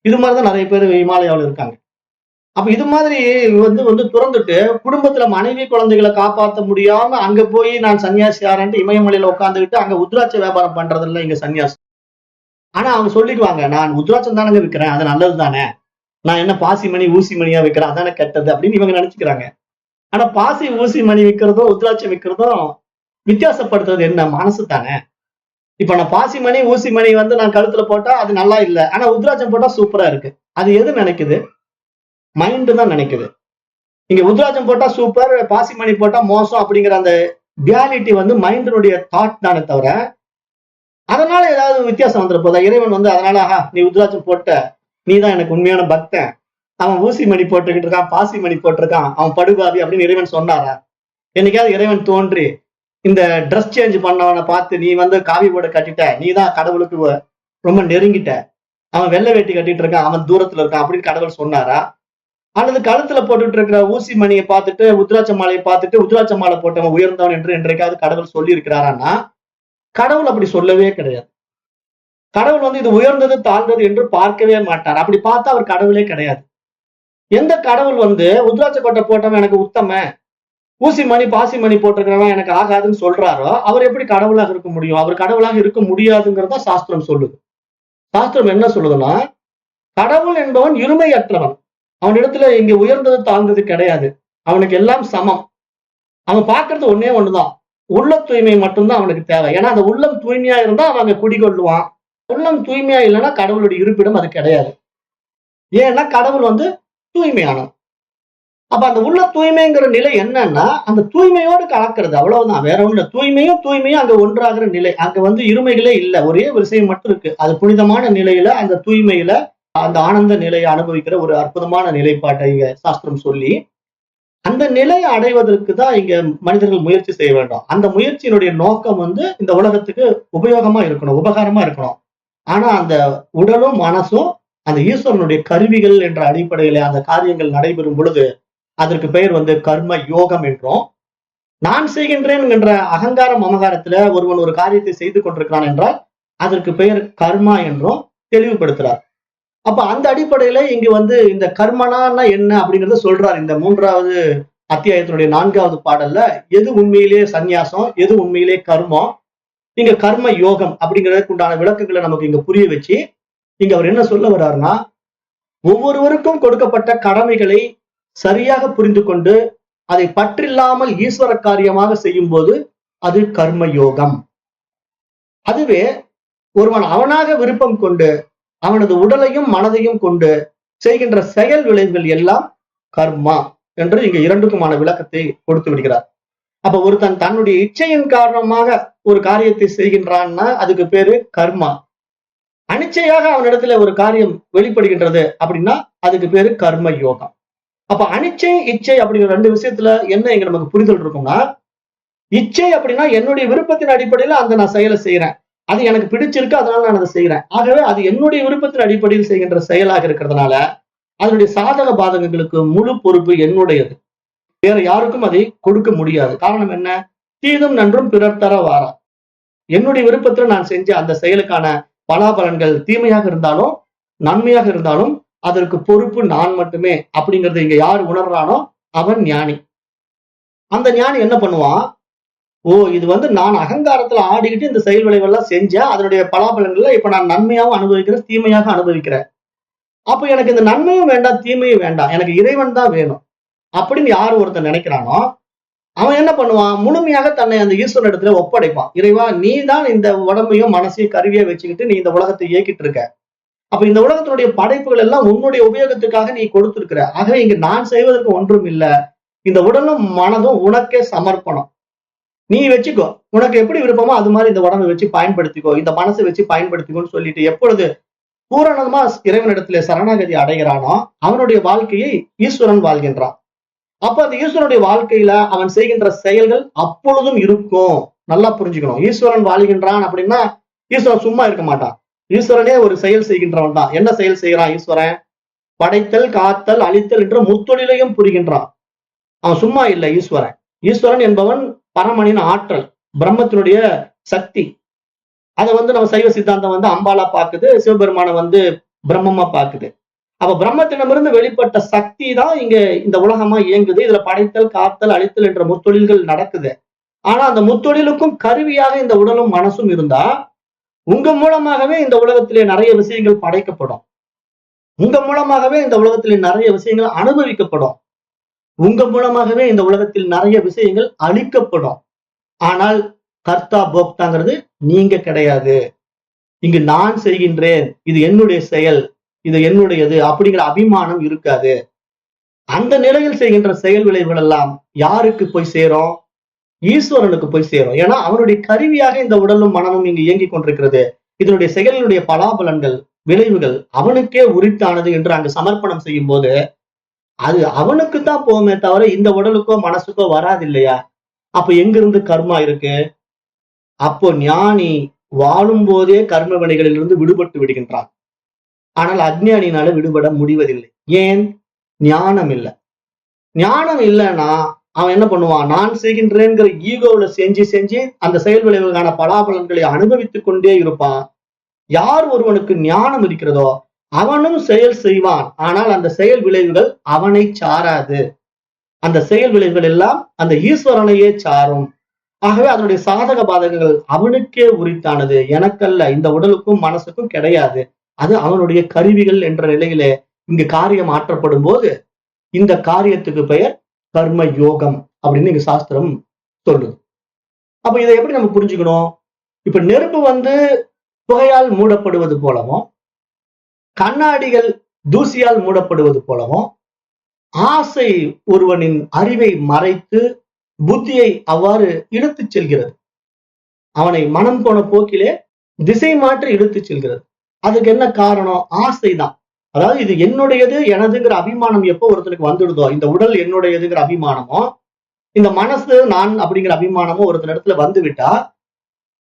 [SPEAKER 1] இது மாதிரிதான் நிறைய பேர் இமாலயாவில் இருக்காங்க. அப்ப இது மாதிரி வந்து வந்து துறந்துட்டு குடும்பத்துல மனைவி குழந்தைகளை காப்பாற்ற முடியாம அங்க போய் நான் சன்னியாசி யாரன்ட்டு இமயமலையில உட்காந்துக்கிட்டு அங்க உத்ராட்ச வியாபாரம் பண்றது இல்ல இங்க சன்னியாசி. ஆனா அவங்க சொல்லிக்குவாங்க, நான் உத்ராட்சம் தானங்க விற்கிறேன், அது நல்லது தானே, நான் என்ன பாசி மணி ஊசி மணியா விற்கிறேன் அதானே கெட்டது அப்படின்னு இவங்க நினைச்சுக்கிறாங்க. ஆனா பாசி ஊசி மணி விற்கிறதும் உத்ராட்சம் விற்கிறதும் வித்தியாசப்படுத்துறது என்ன, மனசு தானே. இப்ப நான் பாசி மணி ஊசி மணி வந்து நான் கழுத்துல போட்டா அது நல்லா இல்ல, ஆனா உத்ராட்சம் போட்டா சூப்பரா இருக்கு. அது எது நினைக்குது, மைண்ட் தான் நினைக்குது. இங்க உத்ராட்சம் போட்டா சூப்பர், பாசி மணி போட்டா மோசம் அப்படிங்கிற அந்த ரியாலிட்டி வந்து மைண்டினுடைய தாட் தானே தவிர அதனால ஏதாவது வித்தியாசம் வந்துட போதா. இறைவன் வந்து அதனால நீ உத்ராட்சம் போட்ட, நீ தான் எனக்கு உண்மையான பக்தன், அவன் ஊசி மணி போட்டுக்கிட்டு இருக்கான் பாசி மணி போட்டிருக்கான் அவன் படுபாவி அப்படின்னு இறைவன் சொன்னாரா? என்னைக்காவது இறைவன் தோன்றி இந்த ட்ரெஸ் சேஞ்ச் பண்ணவனை பார்த்து நீ வந்து காவி போட கட்டிட்ட, நீ தான் கடவுளுக்கு ரொம்ப நெருங்கிட்ட, அவன் வெள்ளை வேட்டி கட்டிட்டு இருக்கான் அவன் தூரத்துல இருக்கான் அப்படின்னு கடவுள் சொன்னாரா? அல்லது கழுத்துல போட்டுட்டு இருக்கிற ஊசி மணியை பார்த்துட்டு உத்ராட்ச மாலையை பார்த்துட்டு உத்ராட்ச மாலை போட்டவன் உயர்ந்தவன் என்று என்றைக்காவது கடவுள் சொல்லி இருக்கிறாரான்னா கடவுள் அப்படி சொல்லவே கிடையாது. கடவுள் வந்து இது உயர்ந்தது தாழ்ந்தது என்று பார்க்கவே மாட்டார். அப்படி பார்த்தா அவர் கடவுளே கிடையாது. எந்த கடவுள் வந்து உத்ராட்ச கொட்டை போட்டவன் எனக்கு உத்தம, ஊசி மணி பாசி மணி போட்டிருக்கிறவன் எனக்கு ஆகாதுன்னு சொல்றாரோ அவர் எப்படி கடவுளாக இருக்க முடியும்? அவர் கடவுளாக இருக்க முடியாதுங்கிறத சாஸ்திரம் சொல்லுது. சாஸ்திரம் என்ன சொல்லுதுன்னா, கடவுள் என்பவன் இருமையற்றவன், அவனிடத்துல இங்க உயர்ந்தது தாழ்ந்தது கிடையாது, அவனுக்கு எல்லாம் சமம். அவன் பார்க்கறது ஒன்னே ஒண்ணுதான், உள்ள தூய்மை மட்டும்தான் அவனுக்கு தேவை. ஏன்னா அந்த உள்ளம் தூய்மையா இருந்தா அவன் அங்க குடிகொள்ளுவான். உள்ளம் தூய்மையா இல்லைன்னா கடவுளுடைய இருப்பிடம் அது கிடையாது. ஏன்னா கடவுள் வந்து தூய்மையானவன். அப்ப அந்த உள்ள தூய்மைங்கிற நிலை என்னன்னா அந்த தூய்மையோடு கலக்கிறது, அவ்வளவுதான், வேற ஒண்ணு. தூய்மையும் அங்க ஒன்றாகிற நிலை. அங்க வந்து இருமைகளே இல்லை, ஒரே ஒரு விஷயம் மட்டும் இருக்கு. அது புனிதமான நிலையில அந்த தூய்மையில அந்த ஆனந்த நிலையை அனுபவிக்கிற ஒரு அற்புதமான நிலைப்பாட்டை இங்க சாஸ்திரம் சொல்லி அந்த நிலையை அடைவதற்கு தான் இங்க மனிதர்கள் முயற்சி செய்ய வேண்டும். அந்த முயற்சியினுடைய நோக்கம் வந்து இந்த உலகத்துக்கு உபயோகமா இருக்கணும், உபகாரமா இருக்கணும். ஆனா அந்த உடலும் மனசும் அந்த ஈஸ்வரனுடைய கருவிகள் என்ற அடிப்படையில அந்த காரியங்கள் நடைபெறும் பொழுது அதற்கு பெயர் வந்து கர்ம யோகம் என்றும், நான் செய்கின்றேன் என்ற அகங்காரம் மமகாரத்துல ஒருவன் ஒரு காரியத்தை செய்து கொண்டிருக்கிறான் என்றால் அதற்கு பெயர் கர்மா என்றும் தெளிவுபடுத்துறார். அப்ப அந்த அடிப்படையில இங்க வந்து இந்த கர்மனா என்ன அப்படிங்கறத சொல்றாரு. இந்த 3வது அத்தியாயத்தினுடைய 4வது பாடல்ல எது உண்மையிலே சந்நியாசம், எது உண்மையிலே கர்மம், இங்க கர்ம யோகம் அப்படிங்கிறதுக்கு உண்டான விளக்கங்களை நமக்கு இங்க புரிய வச்சு இங்க அவர் என்ன சொல்ல வர்றாருன்னா, ஒவ்வொருவருக்கும் கொடுக்கப்பட்ட கடமைகளை சரியாக புரிந்து கொண்டு அதை பற்றில்லாமல் ஈஸ்வர காரியமாக செய்யும் போது அது கர்ம யோகம். அதுவே ஒருவன் அவனாக விருப்பம் கொண்டு அவனது உடலையும் மனதையும் கொண்டு செய்கின்ற செயல் விளைவுகள் எல்லாம் கர்மா என்று இங்க இரண்டுக்குமான விளக்கத்தை கொடுத்து விடுகிறார். அப்ப ஒருத்தன் தன்னுடைய இச்சையின் காரணமாக ஒரு காரியத்தை செய்கின்றான்னா அதுக்கு பேரு கர்மா. அனிச்சையாக அவனிடத்துல ஒரு காரியம் வெளிப்படுகின்றது அப்படின்னா அதுக்கு பேரு கர்ம யோகம். அப்ப அனிச்சை இச்சை அப்படிங்கிற 2 விஷயத்துல என்ன இங்க நமக்கு புரிதல் இருக்கும்னா, இச்சை அப்படின்னா என்னுடைய விருப்பத்தின் அடிப்படையில அந்த நான் செயலை செய்யறேன், அது எனக்கு பிடிச்சிருக்கு அதனால நான் அதை செய்யறேன். ஆகவே அது என்னுடைய விருப்பத்தின் அடிப்படையில் செய்கின்ற செயலாக இருக்கிறதுனால அதனுடைய சாதக பாதகங்களுக்கு முழு பொறுப்பு என்னுடையது, வேற யாருக்கும் அதை கொடுக்க முடியாது. காரணம் என்ன, தீதும் நன்றும் பிறர் தர வாரா. என்னுடைய விருப்பத்துல நான் செஞ்ச அந்த செயலுக்கான பலாபலன்கள் தீமையாக இருந்தாலும் நன்மையாக இருந்தாலும் அதற்கு பொறுப்பு நான் மட்டுமே அப்படிங்கறத இங்க யார் உணர்றானோ அவன் ஞானி. அந்த ஞானி என்ன பண்ணுவான், ஓ இது வந்து நான் அகங்காரத்துல ஆடிக்கிட்டு இந்த செயல் விளைவெல்லாம் செஞ்சேன், அதனுடைய பலாபலன்களை இப்ப நான் நன்மையாகவும் அனுபவிக்கிறேன் தீமையாக அனுபவிக்கிறேன், அப்ப எனக்கு இந்த நன்மையும் வேண்டாம் தீமையும் வேண்டாம், எனக்கு இறைவன் தான் வேணும் அப்படின்னு யார் ஒருத்தன் நினைக்கிறானோ அவன் என்ன பண்ணுவான், முழுமையாக தன்னை அந்த ஈஸ்வரன் இடத்துல ஒப்படைப்பான். இறைவா நீ தான் இந்த உடம்பையும் மனசையும் கருவியா வச்சுக்கிட்டு நீ இந்த உலகத்தை இயக்கிட்டு இருக்க, அப்ப இந்த உலகத்தினுடைய படைப்புகள் எல்லாம் உன்னுடைய உபயோகத்துக்காக நீ கொடுத்திருக்கிற, ஆகவே இங்க நான் செய்வதற்கு ஒன்றும் இல்லை, இந்த உடலும் மனதும் உனக்கே சமர்ப்பணம். நீ வச்சுக்கோ, உனக்கு எப்படி விருப்பமோ அது மாதிரி இந்த உடம்பை வச்சு பயன்படுத்திக்கோ, இந்த மனசை வச்சு பயன்படுத்திக்கோன்னு சொல்லிட்டு எப்பொழுது பூரணமா இறைவனிடத்திலே சரணாகதி அடைகிறானோ அவனுடைய வாழ்க்கையை ஈஸ்வரன் வாழ்கின்றான். அப்ப அந்த ஈஸ்வரனுடைய வாழ்க்கையில அவன் செய்கின்ற செயல்கள் அப்பொழுதும் இருக்கும். நல்லா புரிஞ்சுக்கணும். ஈஸ்வரன் வாழ்கின்றான் அப்படின்னா ஈஸ்வரன் சும்மா இருக்க மாட்டான். ஈஸ்வரனே ஒரு செயல் செய்கின்றவன் தான். என்ன செயல் செய்கிறான் ஈஸ்வரன்? படைத்தல், காத்தல், அழித்தல் என்ற முத்தொழிலையும் புரிகின்றான். அவன் சும்மா இல்லை ஈஸ்வரன். ஈஸ்வரன் என்பவன் பரமனின் ஆற்றல், பிரம்மத்தினுடைய சக்தி. அதை நம்ம சைவ சித்தாந்தம் அம்பாலா பாக்குது, சிவபெருமான பிரம்மமா பாக்குது. அப்ப பிரம்மத்திடமிருந்து வெளிப்பட்ட சக்தி தான் இங்க இந்த உலகமா இயங்குது. இதுல படைத்தல், காத்தல், அழித்தல் என்ற முத்தொழில்கள் நடக்குது. ஆனா அந்த முத்தொழிலுக்கும் கருவியாக இந்த உடலும் மனசும் இருந்தா உங்க மூலமாகவே இந்த உலகத்திலே நிறைய விஷயங்கள் படைக்கப்படும். உங்க மூலமாகவே இந்த உலகத்திலே நிறைய விஷயங்கள் அனுபவிக்கப்படும். உங்க மூலமாகவே இந்த உலகத்தில் நிறைய விஷயங்கள் அழிக்கப்படும். ஆனால் கர்த்தா போக்தாங்கிறது நீங்க கிடையாது. இங்கு நான் செய்கின்றேன், இது என்னுடைய செயல், இது என்னுடையது அப்படிங்கிற அபிமானம் இருக்காது. அந்த நிலையில் செய்கின்ற செயல் விளைவுகள் எல்லாம் யாருக்கு போய் சேரும்? ஈஸ்வரனுக்கு போய் சேரும். ஏன்னா அவனுடைய கருவியாக இந்த உடலும் மனமும் இங்கு இயங்கிக் கொண்டிருக்கிறது. இதனுடைய செயலினுடைய பலாபலன்கள், விளைவுகள் அவனுக்கே உரித்தானது என்று அங்கு சமர்ப்பணம் செய்யும் போது அது அவனுக்கு தான் போகுமே தவிர இந்த உடலுக்கோ மனசுக்கோ வராது இல்லையா? அப்ப எங்கிருந்து கர்மா இருக்கு? அப்போ ஞானி வாழும் போதே கர்ம வினைகளிலிருந்து விடுபட்டு விடுகின்றான். ஆனால் அஞ்ஞானினால விடுபட முடிவதில்லை. ஏன்? ஞானம் இல்லை. ஞானம் இல்லைன்னா அவன் என்ன பண்ணுவான்? நான் செய்கின்றேங்கிற ஈகோவில் செஞ்சு அந்த செயல் விளைவுக்கான பலாபலன்களை அனுபவித்துக் கொண்டே இருப்பான். யார் ஒருவனுக்கு ஞானம் இருக்கிறதோ அவனும் செயல் செய்வான். ஆனால் அந்த செயல் விளைவுகள் அவனை சாராது. அந்த செயல் விளைவுகள் எல்லாம் அந்த ஈஸ்வரனையே சாரும். ஆகவே அதனுடைய சாதக பாதகங்கள் அவனுக்கே உரித்தானது, எனக்கல்ல, இந்த உடலுக்கும் மனசுக்கும் கிடையாது. அது அவனுடைய கருவிகள் என்ற நிலையிலே இங்கு காரியம் ஆற்றப்படும் போது இந்த காரியத்துக்கு பெயர் கர்ம யோகம் அப்படின்னு இங்க சாஸ்திரம் சொல்லுது. அப்ப இதை எப்படி நம்ம புரிஞ்சுக்கணும்? இப்ப நெருப்பு புகையால் மூடப்படுவது போலவும், கண்ணாடிகள் தூசியால் மூடப்படுவது போலவும், ஆசை ஒருவனின் அறிவை மறைத்து புத்தியை அவ்வாறு இழுத்துச் செல்கிறது. அவனை மனம் போன போக்கிலே திசை மாற்றி இழுத்துச் செல்கிறது. அதுக்கு என்ன காரணம்? ஆசைதான். அதாவது இது என்னுடையது, எனதுங்கிற அபிமானம் எப்போ ஒருத்தனுக்கு வந்துடுதோ, இந்த உடல் என்னுடையதுங்கிற அபிமானமோ, இந்த மனசு நான் அப்படிங்கிற அபிமானமோ ஒருத்தர் இடத்துல வந்து விட்டா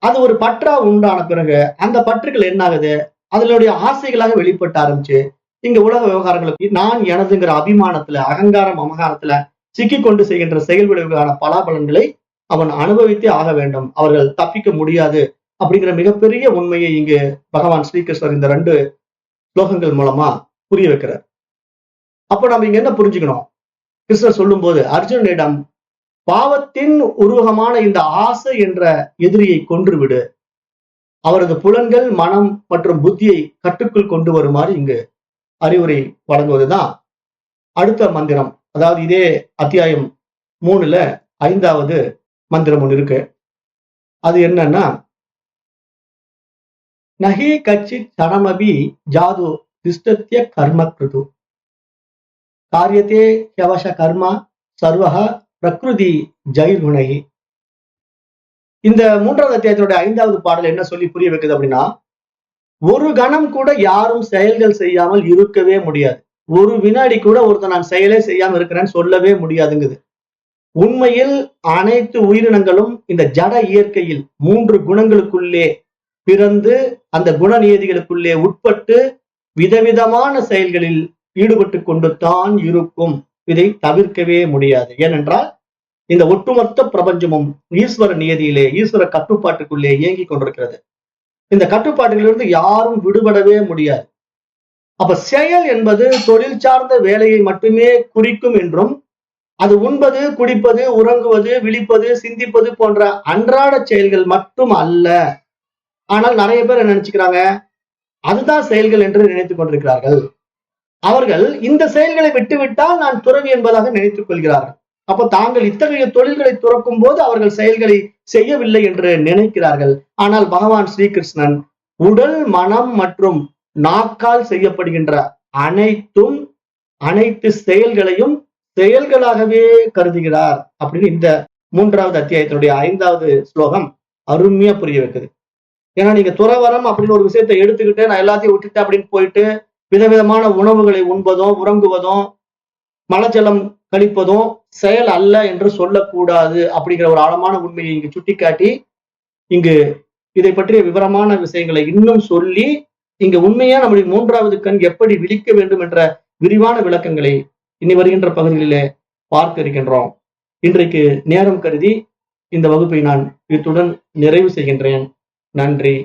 [SPEAKER 1] அது ஒரு பற்றா உண்டான பிறகு அந்த பற்றுகள் என்ன ஆகுது? அதனுடைய ஆசைகளாக வெளிப்பட்ட ஆரம்பிச்சு இங்க உலக விவகாரங்களுக்கு நான் எனதுங்கிற அபிமானத்துல, அகங்காரம் அமகாரத்துல சிக்கி கொண்டு செய்கின்ற செயல் விளைவுகளான பலாபலன்களை அவன் அனுபவித்தே ஆக வேண்டும். அவர்கள் தப்பிக்க முடியாது அப்படிங்கிற மிகப்பெரிய உண்மையை இங்கு பகவான் ஸ்ரீகிருஷ்ணர் இந்த 2 ஸ்லோகங்கள் மூலமா புரிய வைக்கிறார். அப்ப நம்ம இங்க என்ன புரிஞ்சுக்கணும்? கிருஷ்ணர் சொல்லும் போது அர்ஜுனனிடம் பாவத்தின் உருவகமான இந்த ஆசை என்ற எதிரியை கொன்றுவிடு, அவரது புலன்கள், மனம் மற்றும் புத்தியை கட்டுக்குள் கொண்டு வருமாறு இங்கு அறிவுரை வழங்குவதுதான் அடுத்த மந்திரம். அதாவது இதே அத்தியாயம் 3ல 5வது மந்திரம் ஒன்று இருக்கு. அது என்னன்னா, நஹி கச்சித் சனமபி ஜாது திஷ்டத்ய கர்ம கிருது காரியத்தே ஹ்யவச கர்மா சர்வஹ பிரகிருதி ஜைர்குணகி. இந்த 3வது அத்தியாயத்தினுடைய 5வது பாடல் என்ன சொல்லி புரிய வைக்குது அப்படின்னா, ஒரு கணம் கூட யாரும் செயல்கள் செய்யாமல் இருக்கவே முடியாது. ஒரு வினாடி கூட ஒருத்தர் நான் செயலே செய்யாம இருக்கிறேன்னு சொல்லவே முடியாதுங்குது. உண்மையில் அனைத்து உயிரினங்களும் இந்த ஜட இயற்கையில் 3 குணங்களுக்குள்ளே பிறந்து அந்த குண நியதிகளுக்குள்ளே உட்பட்டு விதவிதமான செயல்களில் ஈடுபட்டு கொண்டு தான் இருக்கும். இதை தவிர்க்கவே முடியாது. ஏனென்றால் இந்த ஒட்டுமொத்த பிரபஞ்சமும் ஈஸ்வர நியதியிலே, ஈஸ்வர கட்டுப்பாட்டுக்குள்ளே இயங்கிக் கொண்டிருக்கிறது. இந்த கட்டுப்பாட்டிலிருந்து யாரும் விடுபடவே முடியாது. அப்ப செயல் என்பது தொழில் சார்ந்த வேலையை மட்டுமே குறிக்கும் என்றும், அது உண்பது, குடிப்பது, உறங்குவது, விழிப்பது, சிந்திப்பது போன்ற அன்றாட செயல்கள் மட்டும் அல்ல. ஆனால் நிறைய பேர் என்ன நினைச்சுக்கிறாங்க? அதுதான் செயல்கள் என்று நினைத்துக் கொண்டிருக்கிறார்கள். அவர்கள் இந்த செயல்களை விட்டுவிட்டால் நான் துறவி என்பதாக நினைத்துக் கொள்கிறார்கள். அப்ப தாங்கள் இத்தகைய தொழில்களை துறக்கும் போது அவர்கள் செயல்களை செய்யவில்லை என்று நினைக்கிறார்கள். ஆனால் பகவான் ஸ்ரீகிருஷ்ணன் உடல், மனம் மற்றும் நாக்கால் செய்யப்படுகின்ற அனைத்து செயல்களையும் செயல்களாகவே கருதுகிறார் அப்படின்னு இந்த 3வது அத்தியாயத்தினுடைய 5வது ஸ்லோகம் அருமையா புரிய வைக்குது. ஏன்னா நீங்க துறவரம் அப்படின்னு ஒரு விஷயத்தை எடுத்துக்கிட்டு நான் எல்லாத்தையும் விட்டுட்டேன் அப்படின்னு போயிட்டு விதவிதமான உணவுகளை உண்பதும் உறங்குவதும் மலஜலம் கழிப்பதும் செயல் அல்ல என்று சொல்லக்கூடாது அப்படிங்கிற ஒரு ஆழமான உண்மையை இங்கு சுட்டிக்காட்டி இங்கு இதை பற்றிய விவரமான விஷயங்களை இன்னும் சொல்லி இங்க உண்மையா நம்முடைய 3வது கண் எப்படி விழிக்க வேண்டும் என்ற விரிவான விளக்கங்களை இனி வருகின்ற பகுதிகளிலே பார்க்க இருக்கின்றோம். இன்றைக்கு நேரம் கருதி இந்த வகுப்பை நான் இத்துடன் நிறைவு செய்கின்றேன். நன்றி.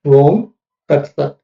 [SPEAKER 1] ஓம் தத் சத்.